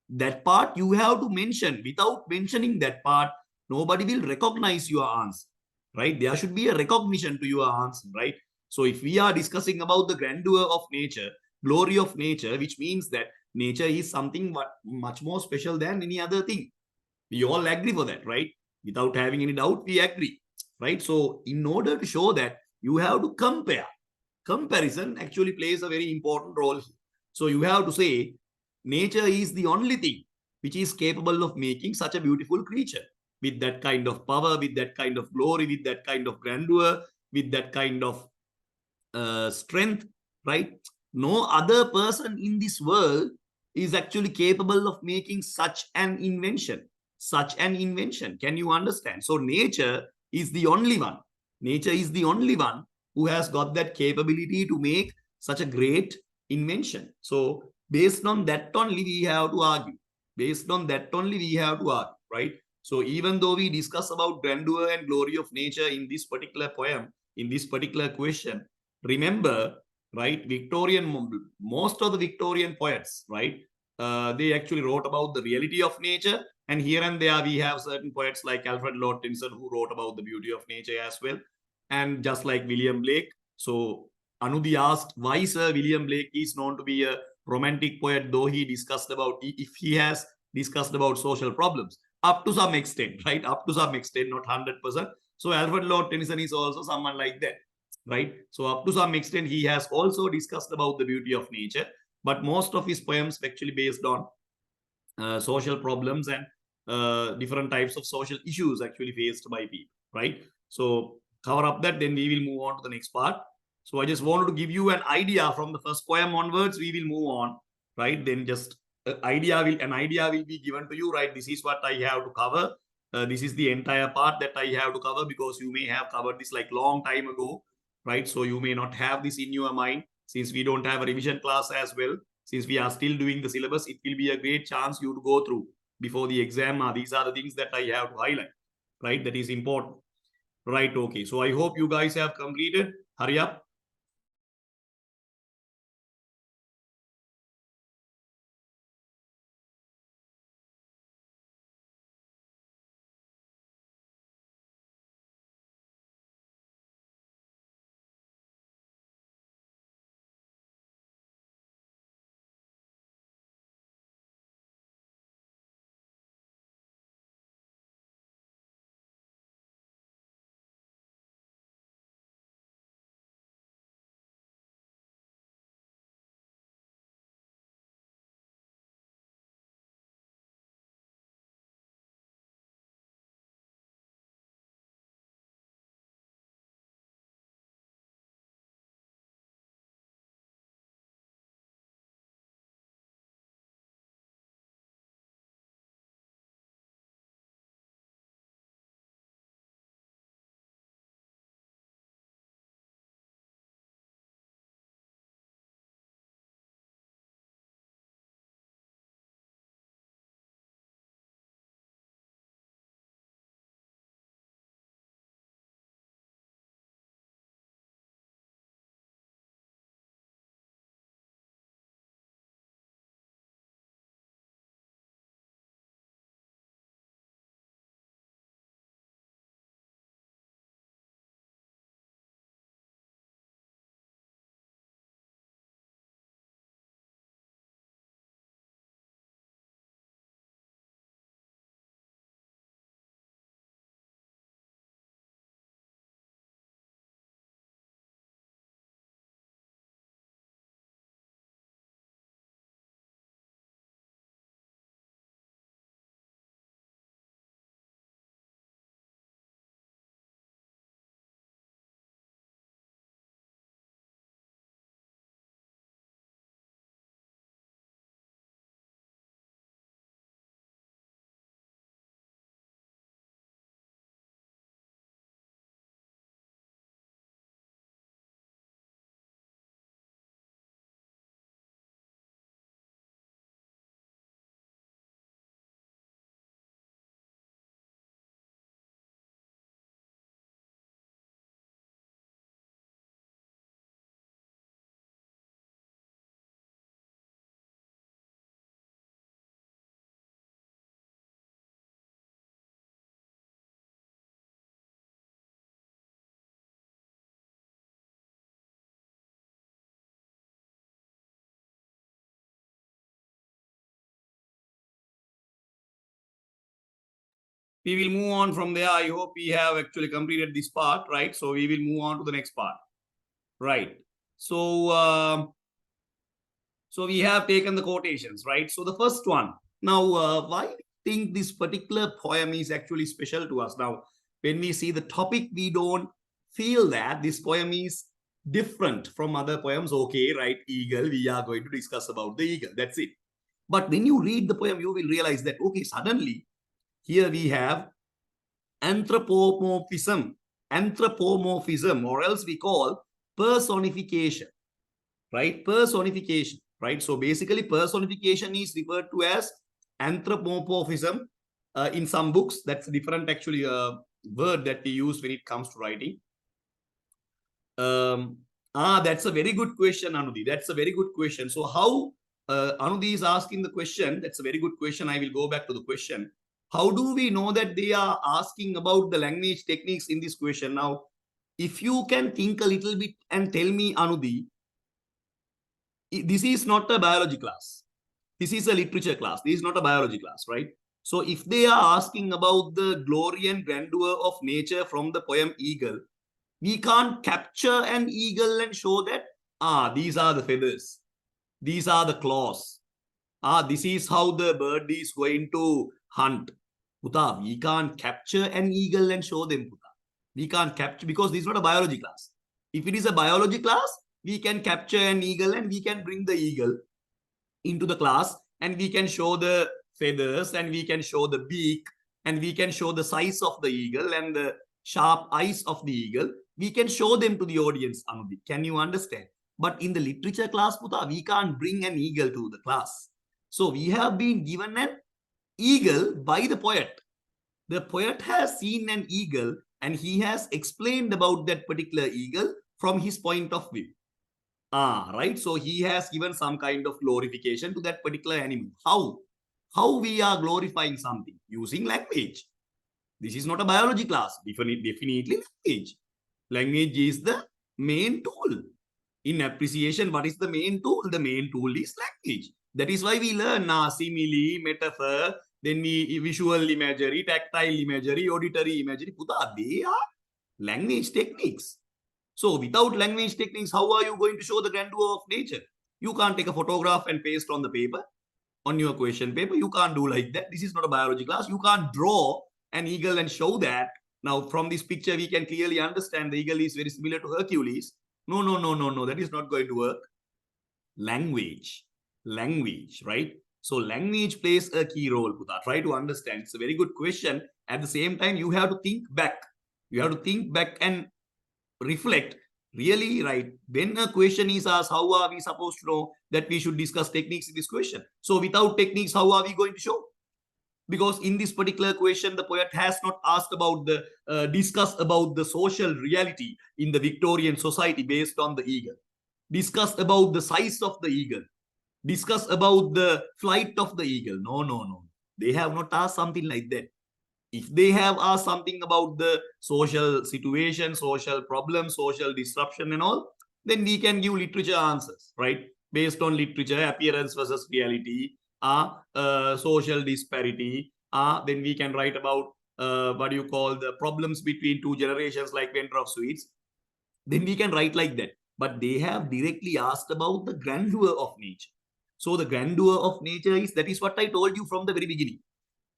That part you have to mention. Without mentioning that part, nobody will recognize your answer, right? There should be a recognition to your answer, right? So if we are discussing about the grandeur of nature, glory of nature, which means that nature is something much more special than any other thing. We all agree for that, right? Without having any doubt, we agree, right? So in order to show that, you have to compare. Comparison actually plays a very important role here. So you have to say, nature is the only thing which is capable of making such a beautiful creature with that kind of power, with that kind of glory, with that kind of grandeur, with that kind of strength, right? No other person in this world is actually capable of making such an invention. Can you understand? So nature is the only one. Nature is the only one who has got that capability to make such a great invention. So based on that only we have to argue. Right? So even though we discuss about grandeur and glory of nature in this particular poem, in this particular question, remember, right, most of the Victorian poets, right, they actually wrote about the reality of nature. And here and there we have certain poets like Alfred Lord Tennyson who wrote about the beauty of nature as well. And just like William Blake. So Anudhi asked why Sir William Blake is known to be a romantic poet, though he discussed about, if he has discussed about social problems. Up to some extent, right? Up to some extent, not 100%. So Alfred Lord Tennyson is also someone like that, right? So up to some extent, he has also discussed about the beauty of nature. But most of his poems actually based on social problems and different types of social issues actually faced by people, right? So cover up that, then we will move on to the next part. So I just wanted to give you an idea from the first poem onwards. We will move on, right? Then just an idea will be given to you, right? This is what I have to cover. This is the entire part that I have to cover, because you may have covered this like long time ago, right? So you may not have this in your mind, since we don't have a revision class as well. Since we are still doing the syllabus, it will be a great chance you to go through before the exam. These are the things that I have to highlight, right? That is important, right? Okay, so I hope you guys have completed. Hurry up. We will move on from there. I hope we have actually completed this part, right? So we will move on to the next part, right? So so we have taken the quotations, right? So the first one. Now, why do you think this particular poem is actually special to us? Now, when we see the topic, we don't feel that this poem is different from other poems. Okay, right? Eagle, we are going to discuss about the eagle. That's it. But when you read the poem, you will realize that, okay, suddenly here we have anthropomorphism, or else we call personification, right? Personification, right? So basically, personification is referred to as anthropomorphism. In some books, that's a different actually word that we use when it comes to writing. That's a very good question, Anudhi. That's a very good question. So how Anudhi is asking the question, that's a very good question. I will go back to the question. How do we know that they are asking about the language techniques in this question? Now, if you can think a little bit and tell me, Anudhi, this is not a biology class. This is a literature class. This is not a biology class, right? So if they are asking about the glory and grandeur of nature from the poem Eagle, we can't capture an eagle and show that, these are the feathers, these are the claws, This is how the bird is going to hunt. Puta, we can't capture an eagle and show them, Puta. We can't capture, because this is not a biology class. If it is a biology class, we can capture an eagle and we can bring the eagle into the class and we can show the feathers and we can show the beak and we can show the size of the eagle and the sharp eyes of the eagle. We can show them to the audience, Anudi. Can you understand? But in the literature class, Puta, we can't bring an eagle to the class. So we have been given an eagle by the poet. The poet has seen an eagle and he has explained about that particular eagle from his point of view. Right. So he has given some kind of glorification to that particular animal. How? How we are glorifying something? Using language. This is not a biology class. Definitely language. Language is the main tool. In appreciation, what is the main tool? The main tool is language. That is why we learn simile, metaphor, then we visual imagery, tactile imagery, auditory imagery. Puta, they are language techniques. So without language techniques, how are you going to show the grandeur of nature? You can't take a photograph and paste on the paper, on your question paper. You can't do like that. This is not a biology class. You can't draw an eagle and show that. Now, from this picture, we can clearly understand the eagle is very similar to Hercules. No. That is not going to work. Language, right? So language plays a key role, Puta. Try to understand. It's a very good question. At the same time, you have to think back. You have to think back and reflect. Really, right? When a question is asked, how are we supposed to know that we should discuss techniques in this question? So without techniques, how are we going to show? Because in this particular question, the poet has not asked about the, discuss about the social reality in the Victorian society based on the eagle. Discuss about the size of the eagle. Discuss about the flight of the eagle. No. They have not asked something like that. If they have asked something about the social situation, social problems, social disruption and all, then we can give literature answers, right? Based on literature, appearance versus reality, social disparity. Then we can write about what do you call the problems between two generations like vendor of sweets. Then we can write like that. But they have directly asked about the grandeur of nature. So the grandeur of nature is, that is what I told you from the very beginning.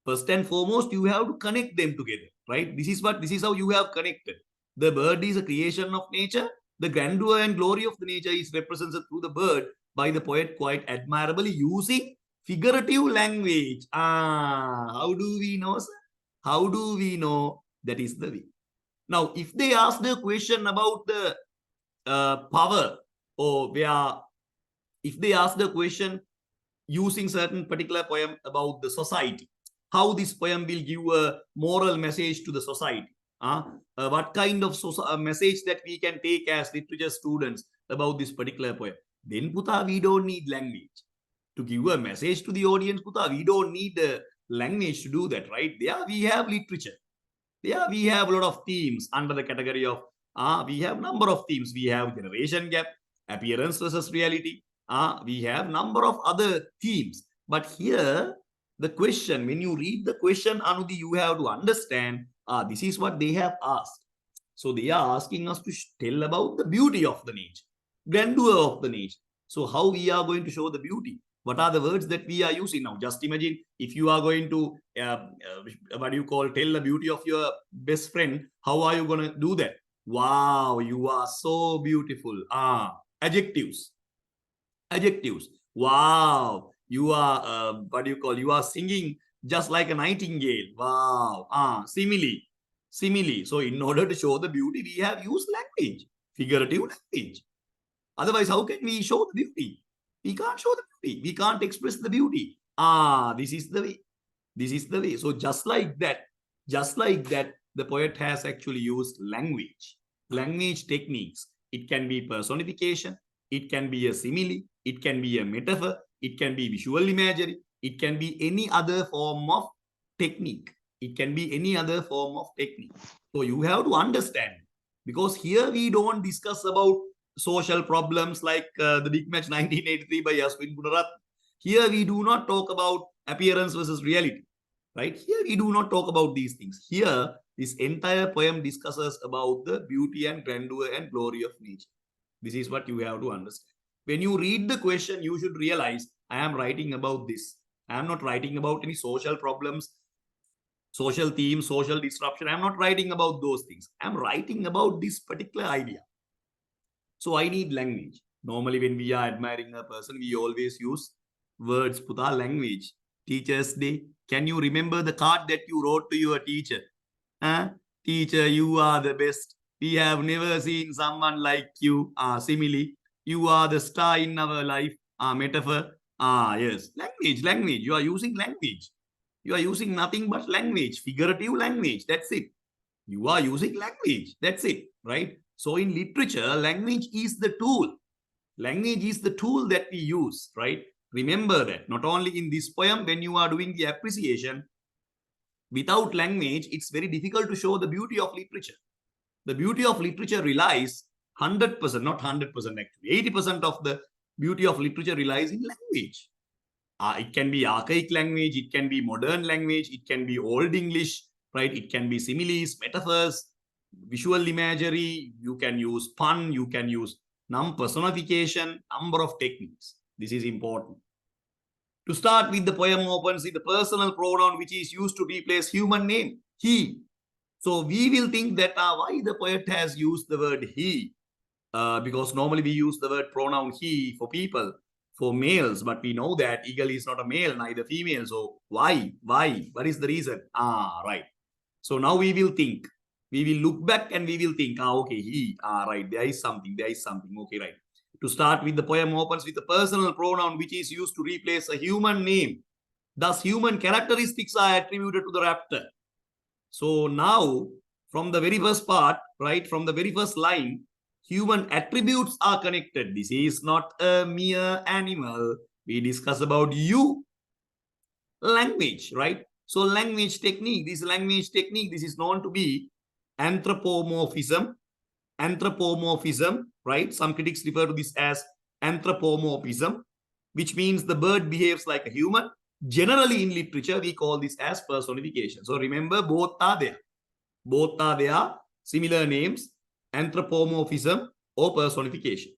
First and foremost, you have to connect them together, right? This is how you have connected. The bird is a creation of nature. The grandeur and glory of the nature is represented through the bird by the poet quite admirably using figurative language. How do we know, sir? How do we know? That is the way. Now, if they ask the question about the power, or if they ask the question using certain particular poem about the society, how this poem will give a moral message to the society. What kind of message that we can take as literature students about this particular poem. Then, Puta, we don't need language. To give a message to the audience, Puta, we don't need language to do that, right? There we have literature. There we have a lot of themes under the category of, we have number of themes. We have generation gap, appearance versus reality. We have number of other themes. But here, the question, when you read the question, Anudi, you have to understand, this is what they have asked. So they are asking us to tell about the beauty of the nature, grandeur of the nature. So how we are going to show the beauty? What are the words that we are using now? Just imagine if you are going to, what do you call, tell the beauty of your best friend. How are you going to do that? Wow, you are so beautiful. Adjectives. Wow, you are, what do you call, you are singing just like a nightingale. Wow. Simile. So in order to show the beauty, we have used language, figurative language. Otherwise, how can we show the beauty? We can't show the beauty. We can't express the beauty. This is the way. So just like that, the poet has actually used language techniques. It can be personification. It can be a simile. It can be a metaphor. It can be visual imagery. It can be any other form of technique. So you have to understand, because here we don't discuss about social problems like the big match 1983 by Yasmin Gunarat. Here we do not talk about appearance versus reality, right? Here we do not talk about these things. Here, this entire poem discusses about the beauty and grandeur and glory of nature. This is what you have to understand. When you read the question, you should realize I am writing about this. I am not writing about any social problems, social themes, social disruption. I am not writing about those things. I am writing about this particular idea. So I need language. Normally, when we are admiring a person, we always use words, puta language. Teacher's Day. Can you remember the card that you wrote to your teacher? Huh? Teacher, you are the best. We have never seen someone like you. Simile. You are the star in our life. Metaphor. Yes. Language, language. You are using language. You are using nothing but language, figurative language. That's it. You are using language. That's it. Right? So in literature, language is the tool. Language is the tool that we use. Right? Remember that. Not only in this poem, when you are doing the appreciation, without language, it's very difficult to show the beauty of literature. The beauty of literature relies 100%, not 100% actually, 80% of the beauty of literature relies in language. It can be archaic language, it can be modern language, it can be old English, right? It can be similes, metaphors, visual imagery, you can use pun, you can use personification, number of techniques. This is important. To start with, the poem opens with the personal pronoun which is used to replace human name, he. So we will think that why the poet has used the word he, because normally we use the word pronoun he for people, for males, but we know that eagle is not a male, neither female. So why? What is the reason? Right. So now we will think. We will look back and we will think, okay, he, right, there is something, okay, right. To start with, the poem opens with a personal pronoun which is used to replace a human name. Thus, human characteristics are attributed to the raptor. So now, from the very first part, right, from the very first line, human attributes are connected. This is not a mere animal. We discuss about you. Language, right? So language technique, this is known to be anthropomorphism. Anthropomorphism, right? Some critics refer to this as anthropomorphism, which means the bird behaves like a human. Generally in literature, we call this as personification. So remember, both are there. Both are there, similar names, anthropomorphism or personification.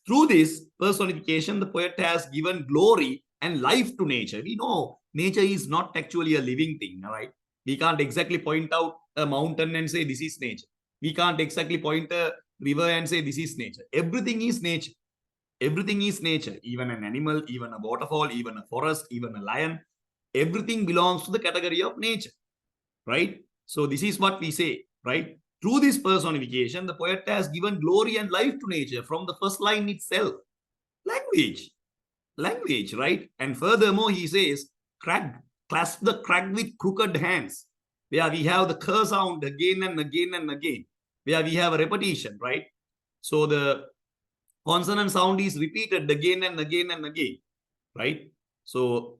Through this personification, the poet has given glory and life to nature. We know nature is not actually a living thing, right? We can't exactly point out a mountain and say this is nature. We can't exactly point a river and say this is nature. Everything is nature. Everything is nature. Even an animal, even a waterfall, even a forest, even a lion. Everything belongs to the category of nature, right? So this is what we say, right? Through this personification, the poet has given glory and life to nature from the first line itself. Language, right? And furthermore, he says, clasp the crack with crooked hands, where we have the k sound again and again and again, where we have a repetition, right? So the consonant sound is repeated again and again and again, right? So,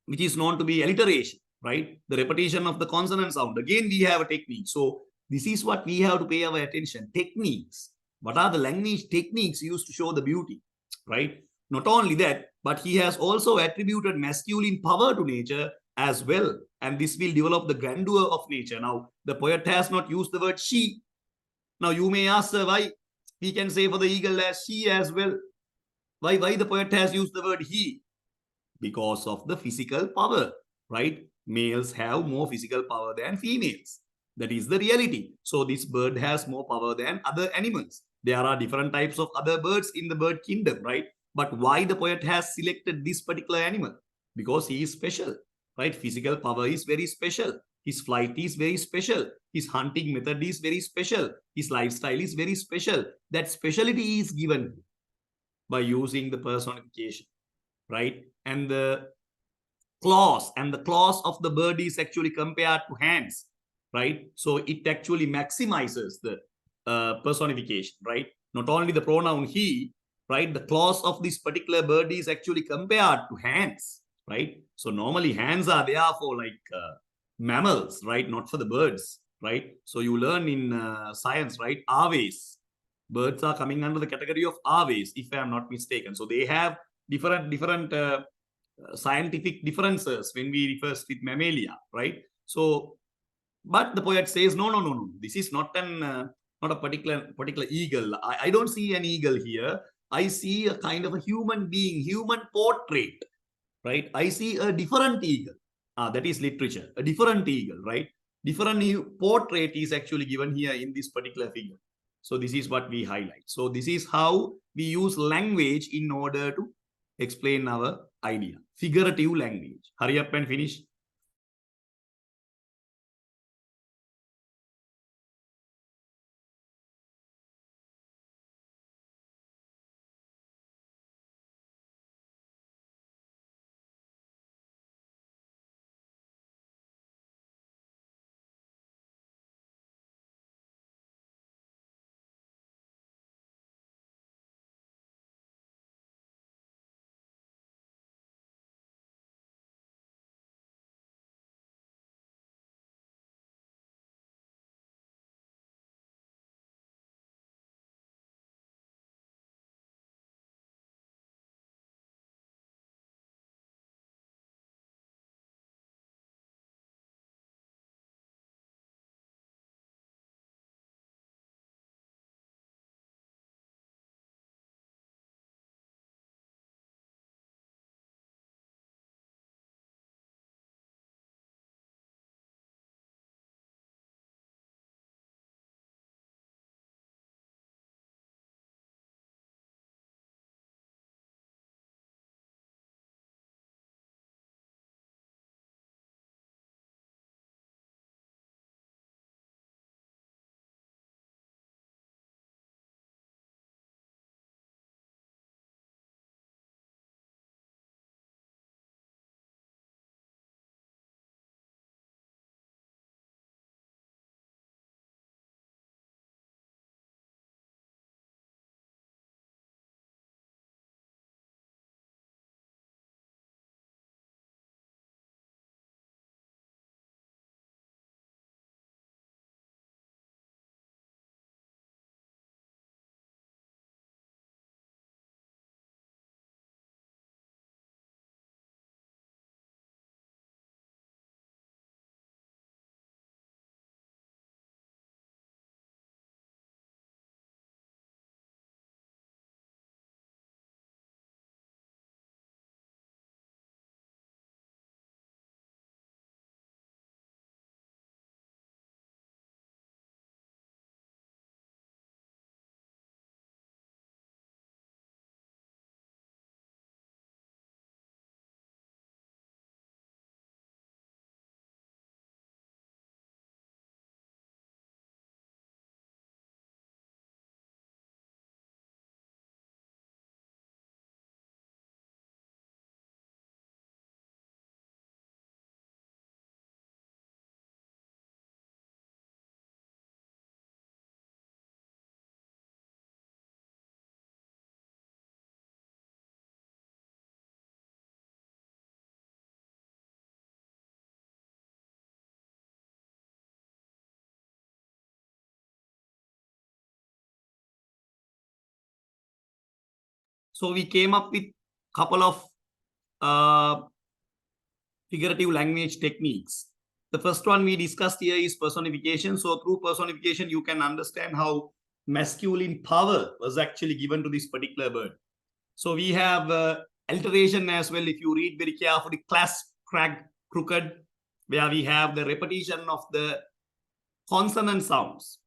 which is known to be alliteration, right? The repetition of the consonant sound. Again, we have a technique. So this is what we have to pay our attention. Techniques. What are the language techniques used to show the beauty, right? Not only that, but he has also attributed masculine power to nature as well. And this will develop the grandeur of nature. Now, the poet has not used the word she. Now, you may ask, why? We can say for the eagle as she as well. Why the poet has used the word he? Because of the physical power, right? Males have more physical power than females. That is the reality. So this bird has more power than other animals. There are different types of other birds in the bird kingdom, right? But why the poet has selected this particular animal? Because he is special, right? Physical power is very special. His flight is very special. His hunting method is very special. His lifestyle is very special. That speciality is given by using the personification, right? And the claws of the bird is actually compared to hands, right? So it actually maximizes the personification, right? Not only the pronoun he, right? The claws of this particular bird is actually compared to hands, right? So normally hands are there for like mammals, right? Not for the birds, right? So you learn in science, right? Aves. Birds are coming under the category of aves, if I am not mistaken. So they have different scientific differences when we refer with mammalia, right? So, but the poet says, no. This is not a particular eagle. I don't see an eagle here. I see a kind of a human being, human portrait, right? I see a different eagle. That is literature, a different eagle, right? Different portrait is actually given here in this particular figure. So this is what we highlight. So this is how we use language in order to explain our idea. Figurative language. Hurry up and finish. So we came up with a couple of figurative language techniques. The first one we discussed here is personification. So through personification, you can understand how masculine power was actually given to this particular bird. So we have alteration as well. If you read very carefully, clasp, crack, crooked, where we have the repetition of the consonant sounds,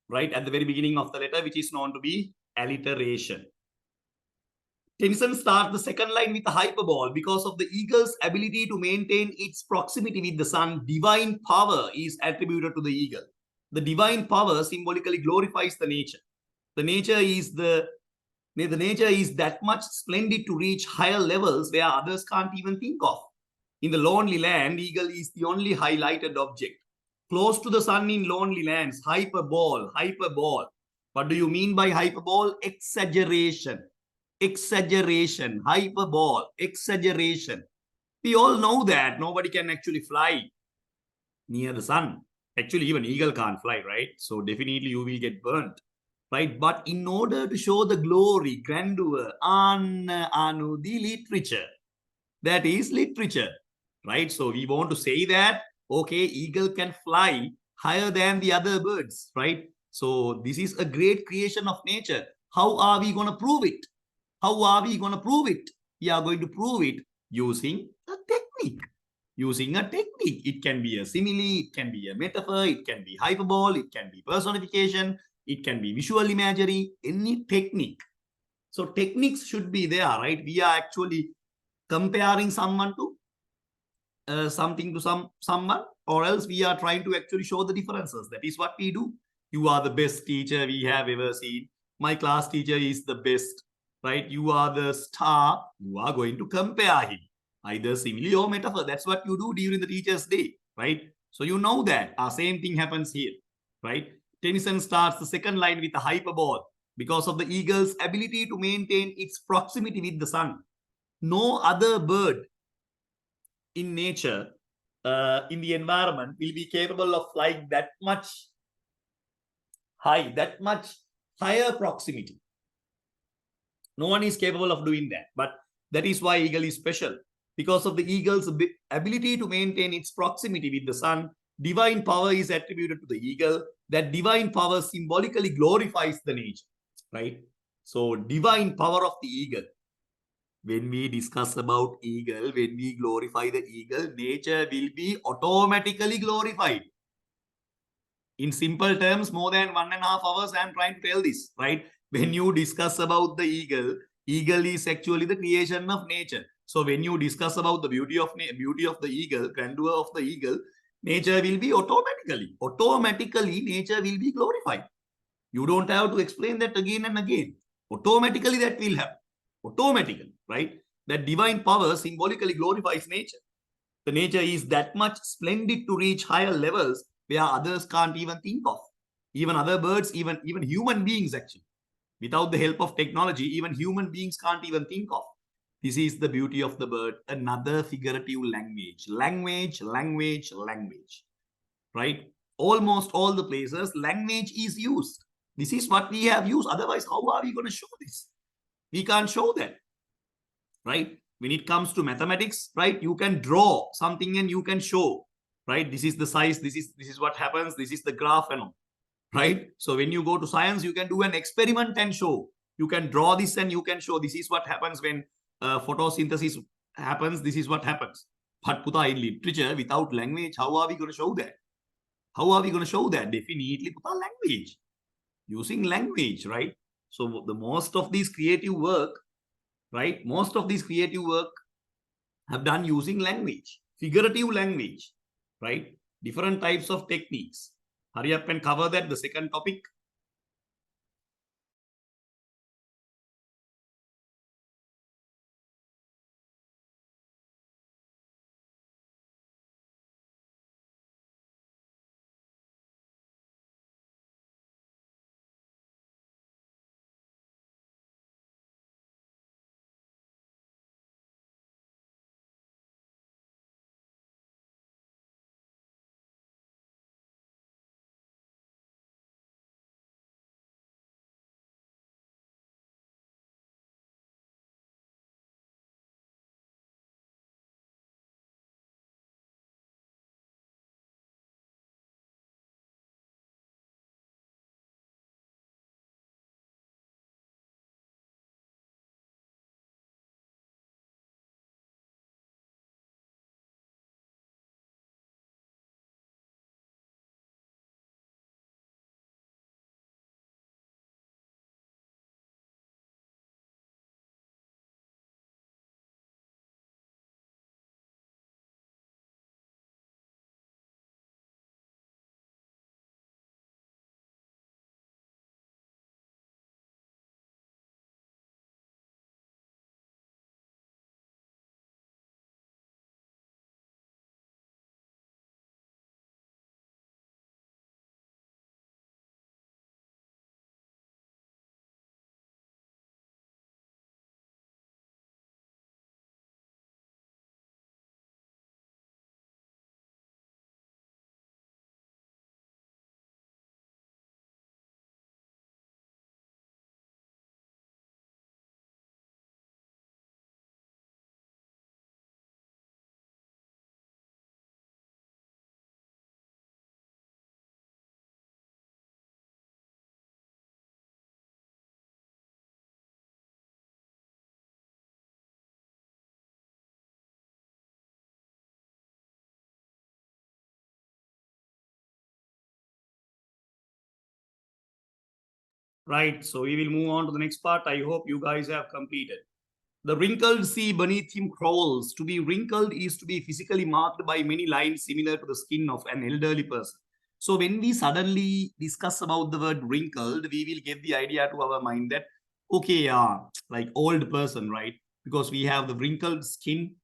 right, at the very beginning of the letter, which is known to be alliteration. Tennyson starts the second line with a hyperbole. Because of the eagle's ability to maintain its proximity with the sun, divine power is attributed to the eagle. The divine power symbolically glorifies the nature. The nature is that much splendid to reach higher levels where others can't even think of. In the lonely land, eagle is the only highlighted object. Close to the sun in lonely lands, hyperbole, hyperbole. What do you mean by hyperbole? Exaggeration. Exaggeration, hyperbole, exaggeration. We all know that nobody can actually fly near the sun. Actually, even eagle can't fly, right? So definitely you will get burnt, right? But in order to show the glory, grandeur, anu, the literature, that is literature, right? So we want to say that, okay, eagle can fly higher than the other birds, right? So this is a great creation of nature. How are we going to prove it? How are we going to prove it? We are going to prove it using a technique. Using a technique. It can be a simile, it can be a metaphor, it can be hyperbole, it can be personification, it can be visual imagery, any technique. So techniques should be there, right? We are actually comparing someone to something to someone, or else we are trying to actually show the differences. That is what we do. You are the best teacher we have ever seen. My class teacher is the best, right? You are the star. You are going to compare him, either simile or metaphor. That's what you do during the teacher's day, right? So you know that. Same thing happens here, right? Tennyson starts the second line with a hyperbole because of the eagle's ability to maintain its proximity with the sun. No other bird in nature, in the environment, will be capable of flying that much high, that much higher proximity. No one is capable of doing that. But that is why eagle is special. Because of the eagle's ability to maintain its proximity with the sun, divine power is attributed to the eagle. That divine power symbolically glorifies the nature, right? So divine power of the eagle. When we discuss about eagle, when we glorify the eagle, nature will be automatically glorified. In simple terms, more than 1.5 hours, I am trying to tell this, right? When you discuss about the eagle, eagle is actually the creation of nature. So when you discuss about the beauty of the eagle, grandeur of the eagle, nature will be automatically nature will be glorified. You don't have to explain that again and again. Automatically that will happen. Automatically, right? That divine power symbolically glorifies nature. The nature is that much splendid to reach higher levels where others can't even think of. Even other birds, even human beings actually. Without the help of technology, even human beings can't even think of. This is the beauty of the bird. Another figurative language. Language. Right? Almost all the places, language is used. This is what we have used. Otherwise, how are we going to show this? We can't show that. Right? When it comes to mathematics, right, you can draw something and you can show, right? This is the size, this is what happens, this is the graph and all, right? So when you go to science, you can do an experiment and show. You can draw this and you can show this is what happens when photosynthesis happens. This is what happens. But Puta, in literature, without language, how are we going to show that? How are we going to show that? Definitely Puta, language. Using language, right? So the most of these creative work, right? Most of these creative work have done using language, figurative language, right? Different types of techniques. Hurry up and cover that, the second topic. Right. So we will move on to the next part. I hope you guys have completed. The wrinkled sea beneath him crawls. To be wrinkled is to be physically marked by many lines similar to the skin of an elderly person. So when we suddenly discuss about the word wrinkled, we will get the idea to our mind that, okay, like old person, right? Because we have the wrinkled skin,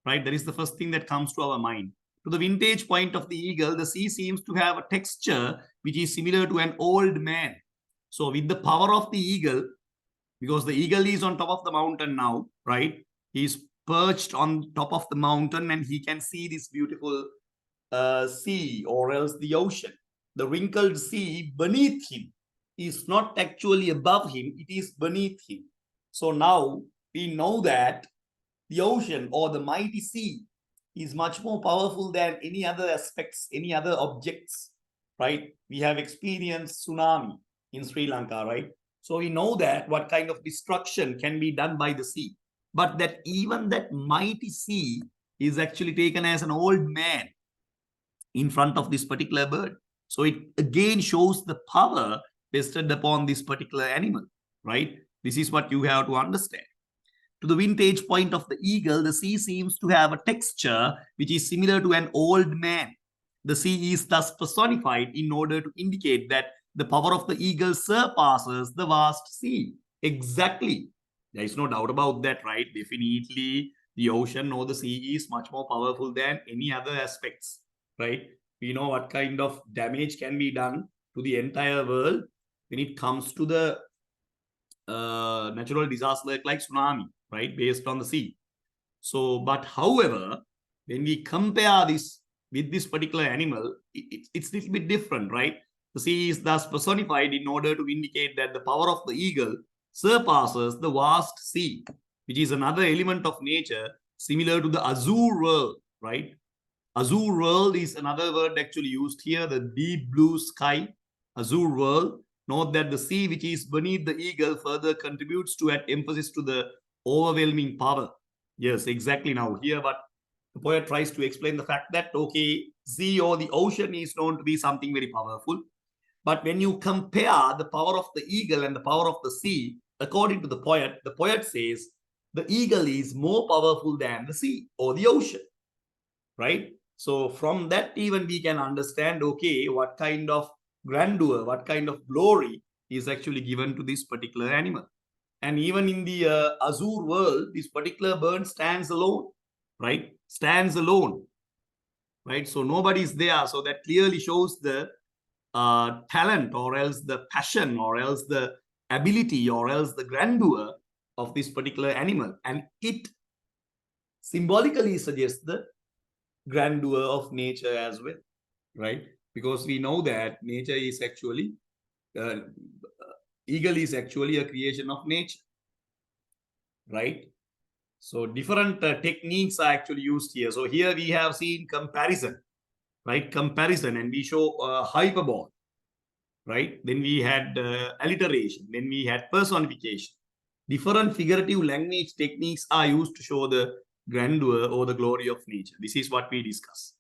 right? That is the first thing that comes to our mind. To the vintage point of the eagle, the sea seems to have a texture which is similar to an old man. So with the power of the eagle, because the eagle is on top of the mountain now, right? He's perched on top of the mountain and he can see this beautiful sea or else the ocean. The wrinkled sea beneath him is not actually above him, it is beneath him. So now we know that the ocean or the mighty sea is much more powerful than any other aspects, any other objects, right? We have experienced tsunami in Sri Lanka, right? So we know that what kind of destruction can be done by the sea. But that even that mighty sea is actually taken as an old man in front of this particular bird. So it again shows the power vested upon this particular animal, right? This is what you have to understand. To the vintage point of the eagle, the sea seems to have a texture which is similar to an old man. The sea is thus personified in order to indicate that the power of the eagle surpasses the vast sea. Exactly. There is no doubt about that, right? Definitely, the ocean or the sea is much more powerful than any other aspects, right? We know what kind of damage can be done to the entire world when it comes to the natural disaster like tsunami, right? Based on the sea. So, but however, when we compare this with this particular animal, it's a little bit different, right? The sea is thus personified in order to indicate that the power of the eagle surpasses the vast sea, which is another element of nature similar to the azure world, right? Azure world is another word actually used here, the deep blue sky, azure world. Note that the sea which is beneath the eagle further contributes to an emphasis to the overwhelming power. Yes, exactly. Now, here, but the poet tries to explain the fact that, okay, sea or the ocean is known to be something very powerful. But when you compare the power of the eagle and the power of the sea, according to the poet says the eagle is more powerful than the sea or the ocean, right? So from that even we can understand, okay, what kind of grandeur, what kind of glory is actually given to this particular animal. And even in the azure world, this particular bird stands alone, right? Stands alone, right? So nobody is there. So that clearly shows the talent or else the passion or else the ability or else the grandeur of this particular animal. And it symbolically suggests the grandeur of nature as well, right? Because we know that nature is actually, uh, eagle is actually a creation of nature, right? So different techniques are actually used here. So here we have seen comparison, right? Comparison, and we show hyperbole, right? Then we had alliteration, then we had personification. Different figurative language techniques are used to show the grandeur or the glory of nature. This is what we discuss.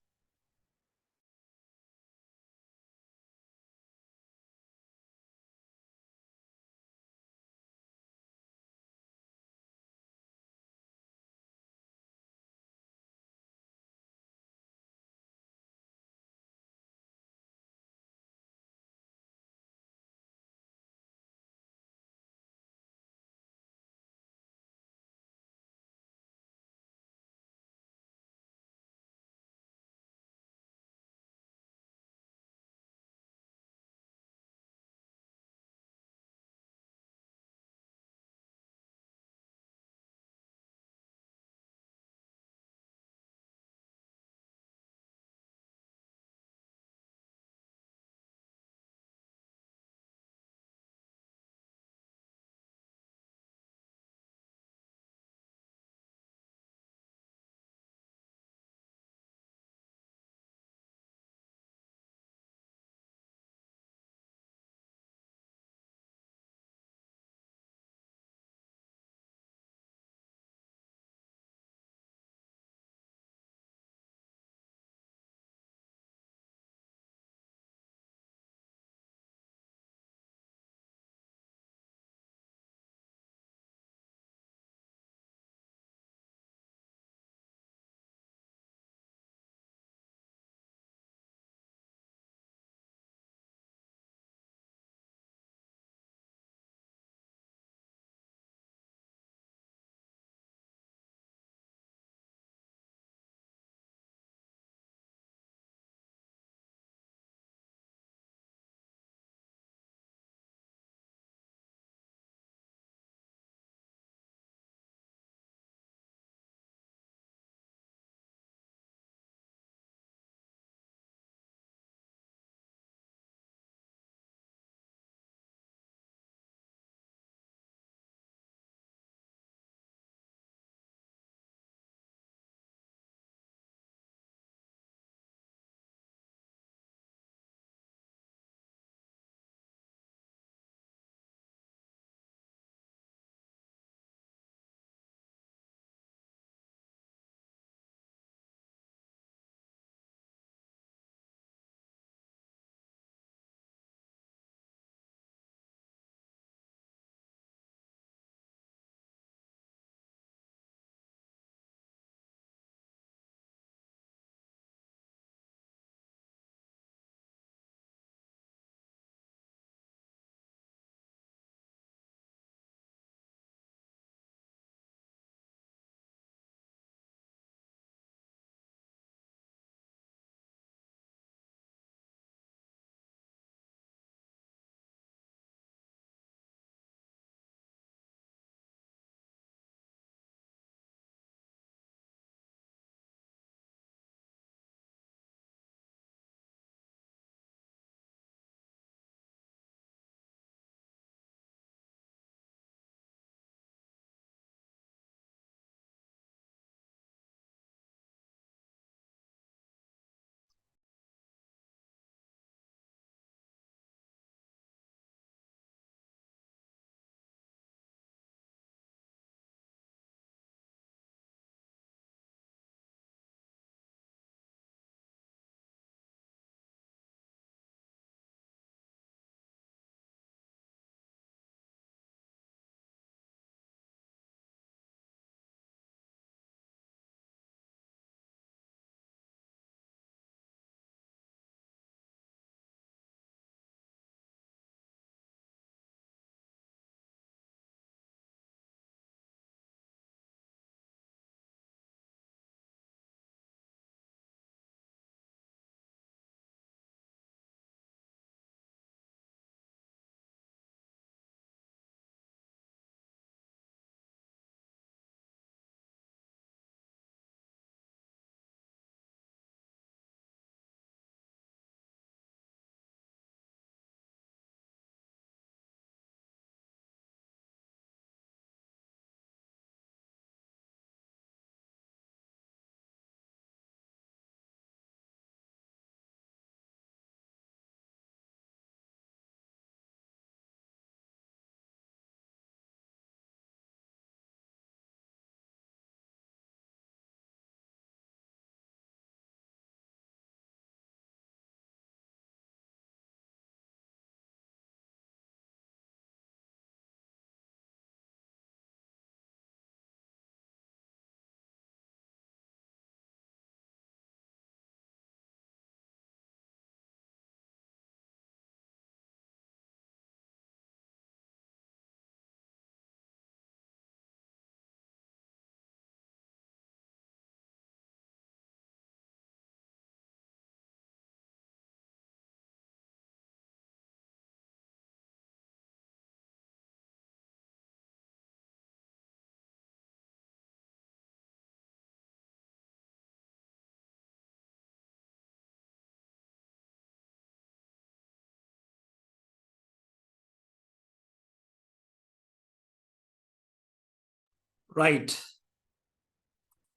Right.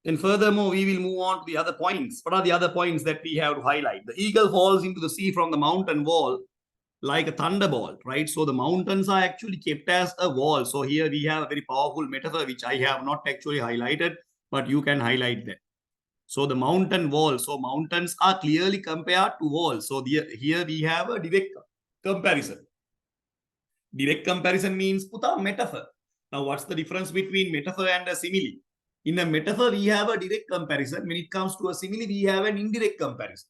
And furthermore, we will move on to the other points. What are the other points that we have to highlight? The eagle falls into the sea from the mountain wall like a thunderbolt, right? So the mountains are actually kept as a wall. So here we have a very powerful metaphor, which I have not actually highlighted, but you can highlight that. So the mountain wall. So mountains are clearly compared to walls. So here we have a direct comparison. Direct comparison means put a metaphor. Now, what's the difference between metaphor and a simile? In a metaphor, we have a direct comparison. When it comes to a simile, we have an indirect comparison,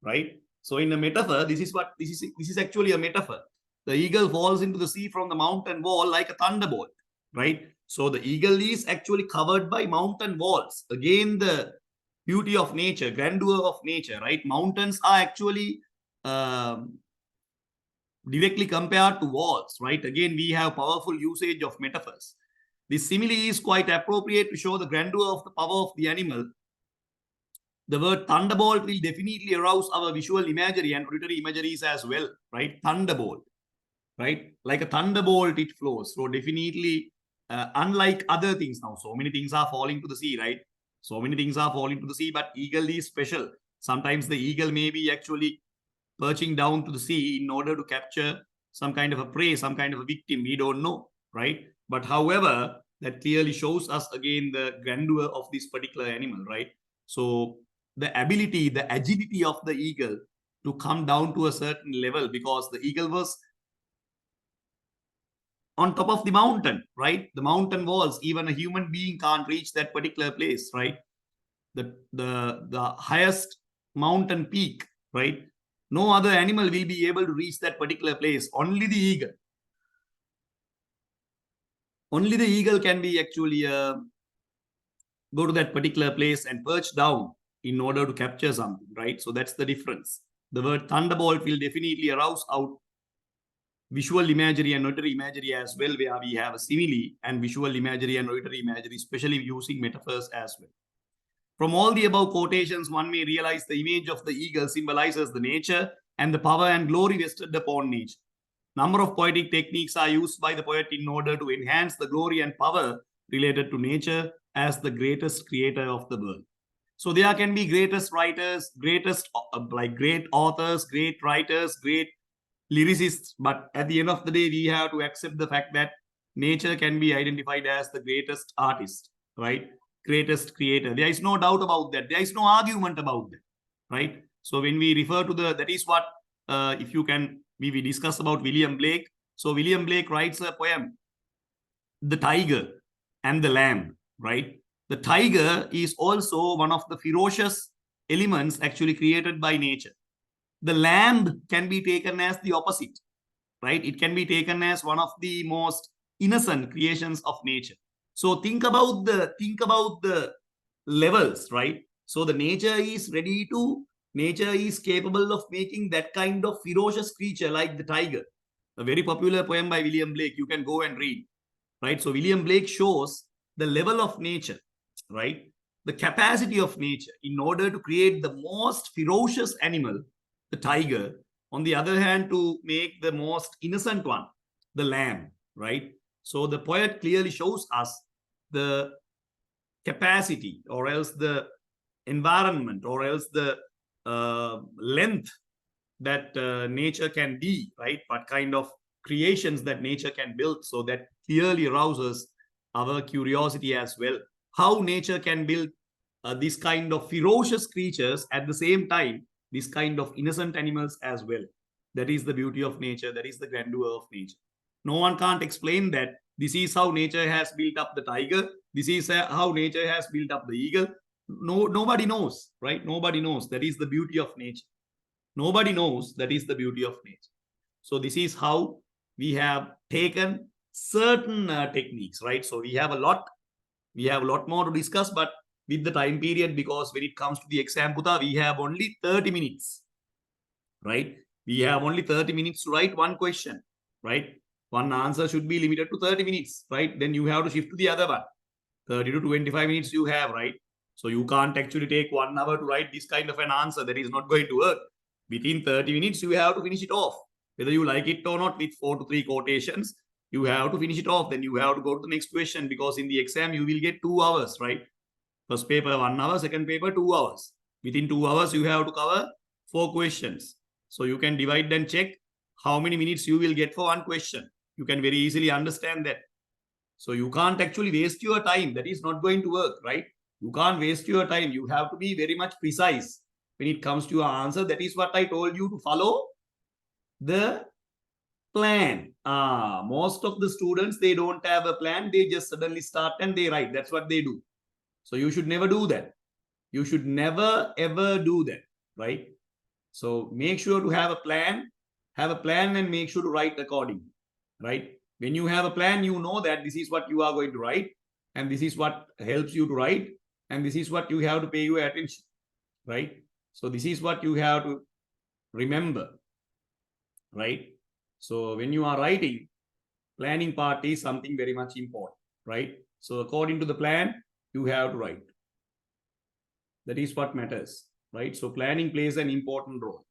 right? So in a metaphor, this is actually a metaphor. The eagle falls into the sea from the mountain wall like a thunderbolt, right? So the eagle is actually covered by mountain walls. Again, the beauty of nature, grandeur of nature, right? Mountains are actually directly compared to walls, right? Again, we have powerful usage of metaphors. This simile is quite appropriate to show the grandeur of the power of the animal. The word thunderbolt will definitely arouse our visual imagery and auditory imageries as well, right? Thunderbolt, right? Like a thunderbolt, it flows. So definitely, unlike other things now, so many things are falling to the sea, right? So many things are falling to the sea, but eagle is special. Sometimes the eagle may be actually perching down to the sea in order to capture some kind of a prey, some kind of a victim. We don't know, right? But however, that clearly shows us again the grandeur of this particular animal, right? So the ability, the agility of the eagle to come down to a certain level, because the eagle was on top of the mountain, right? The mountain walls, even a human being can't reach that particular place, right? The highest mountain peak, right? No other animal will be able to reach that particular place. Only the eagle. Only the eagle can be actually go to that particular place and perch down in order to capture something, right? So that's the difference. The word thunderbolt will definitely arouse out visual imagery and auditory imagery as well, where we have a simile and visual imagery and auditory imagery, especially using metaphors as well. From all the above quotations, one may realize the image of the eagle symbolizes the nature and the power and glory vested upon nature. Number of poetic techniques are used by the poet in order to enhance the glory and power related to nature as the greatest creator of the world. So there can be greatest writers, greatest like great authors, great writers, great lyricists, but at the end of the day, we have to accept the fact that nature can be identified as the greatest artist, right? Greatest creator. There is no doubt about that. There is no argument about that, right? So when we refer to that is what, if you can, we discuss about William Blake. So William Blake writes a poem, The Tiger and the Lamb, right? The tiger is also one of the ferocious elements actually created by nature. The lamb can be taken as the opposite, right? It can be taken as one of the most innocent creations of nature. So think about the levels, right? So the nature is capable of making that kind of ferocious creature like the tiger. A very popular poem by William Blake. You can go and read, right? So William Blake shows the level of nature, right? The capacity of nature in order to create the most ferocious animal, the tiger. On the other hand, to make the most innocent one, the lamb, right? So the poet clearly shows us the capacity, or else the environment, or else the length that nature can be, right? What kind of creations that nature can build. So that clearly arouses our curiosity as well. How nature can build this kind of ferocious creatures, at the same time this kind of innocent animals as well. That is the beauty of nature. That is the grandeur of nature. No one can't explain that this is how nature has built up the tiger, this is how nature has built up the eagle. Nobody knows, right? Nobody knows. That is the beauty of nature. Nobody knows. That is the beauty of nature. So this is how we have taken certain techniques, right? So we have a lot more to discuss, but with the time period, because when it comes to the exam puta, we have only 30 minutes, right? We have only 30 minutes to write one question, right? One answer should be limited to 30 minutes, right? Then you have to shift to the other one. 30 to 25 minutes you have, right? So you can't actually take 1 hour to write this kind of an answer. That is not going to work. Within 30 minutes, you have to finish it off, whether you like it or not, with 4 to 3 quotations. You have to finish it off. Then you have to go to the next question, because in the exam, you will get 2 hours, right? First paper, 1 hour, second paper, 2 hours. Within 2 hours, you have to cover 4 questions. So you can divide and check how many minutes you will get for one question. You can very easily understand that. So you can't actually waste your time. That is not going to work, right? You can't waste your time. You have to be very much precise when it comes to your answer. That is what I told you, to follow the plan. Most of the students, they don't have a plan. They just suddenly start and they write. That's what they do. So you should never do that. You should never ever do that, right? So make sure to have a plan, and make sure to write accordingly, right? When you have a plan, you know that this is what you are going to write, and this is what helps you to write, and this is what you have to pay your attention, right? So this is what you have to remember, right? So when you are writing, planning part is something very much important, right? So according to the plan, you have to write. That is what matters, right? So planning plays an important role.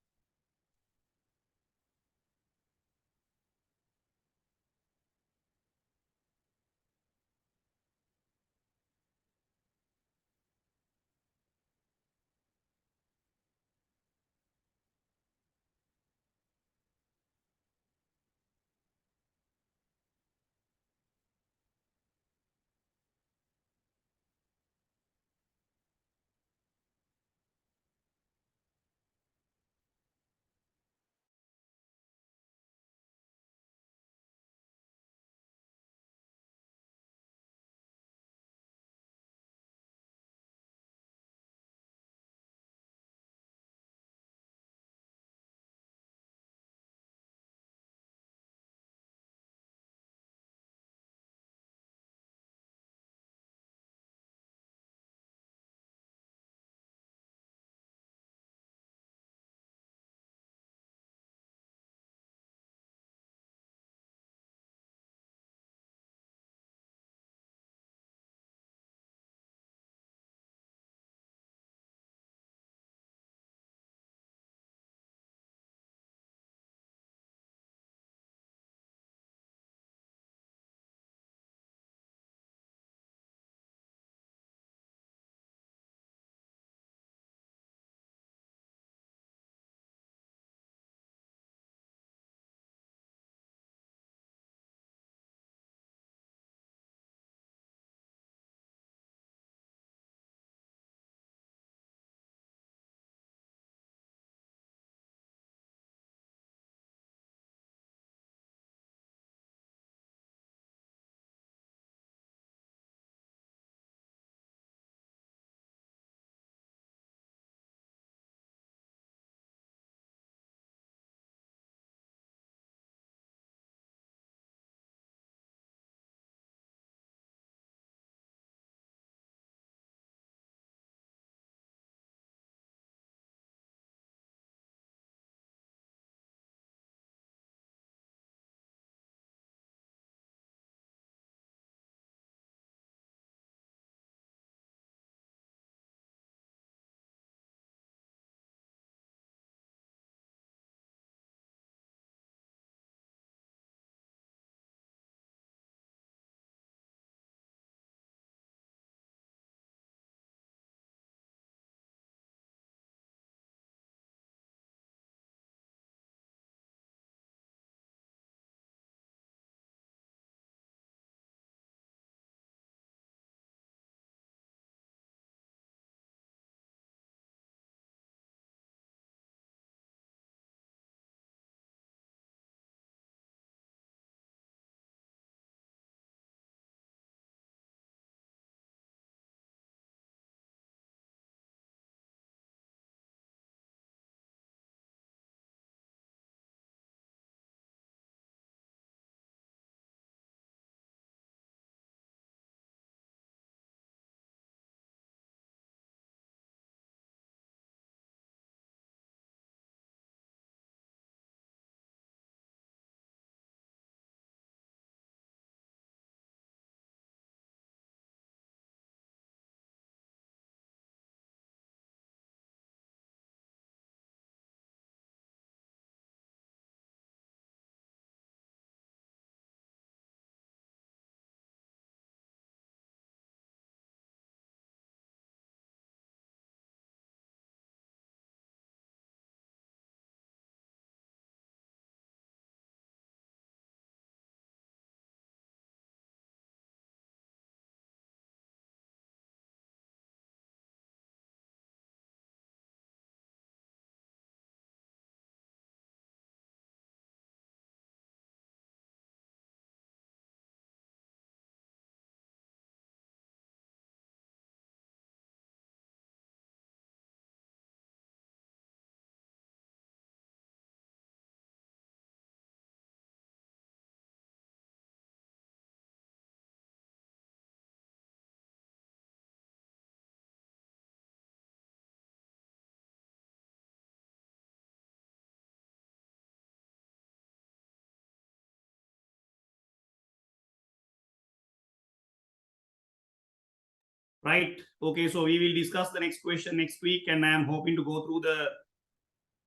Right. Okay, so we will discuss the next question next week, and I am hoping to go through the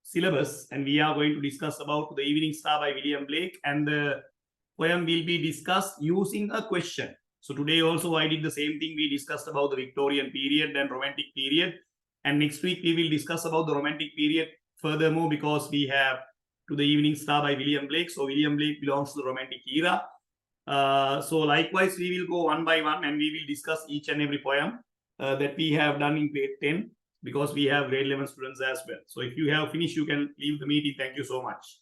syllabus, and we are going to discuss about The Evening Star by William Blake, and the poem will be discussed using a question. So today also I did the same thing. We discussed about the Victorian period and Romantic period, and next week we will discuss about the Romantic period furthermore, because we have To the Evening Star by William Blake. So William Blake belongs to the Romantic era. So likewise, we will go one by one, and we will discuss each and every poem that we have done in grade 10, because we have grade 11 students as well. So if you have finished, you can leave the meeting. Thank you so much.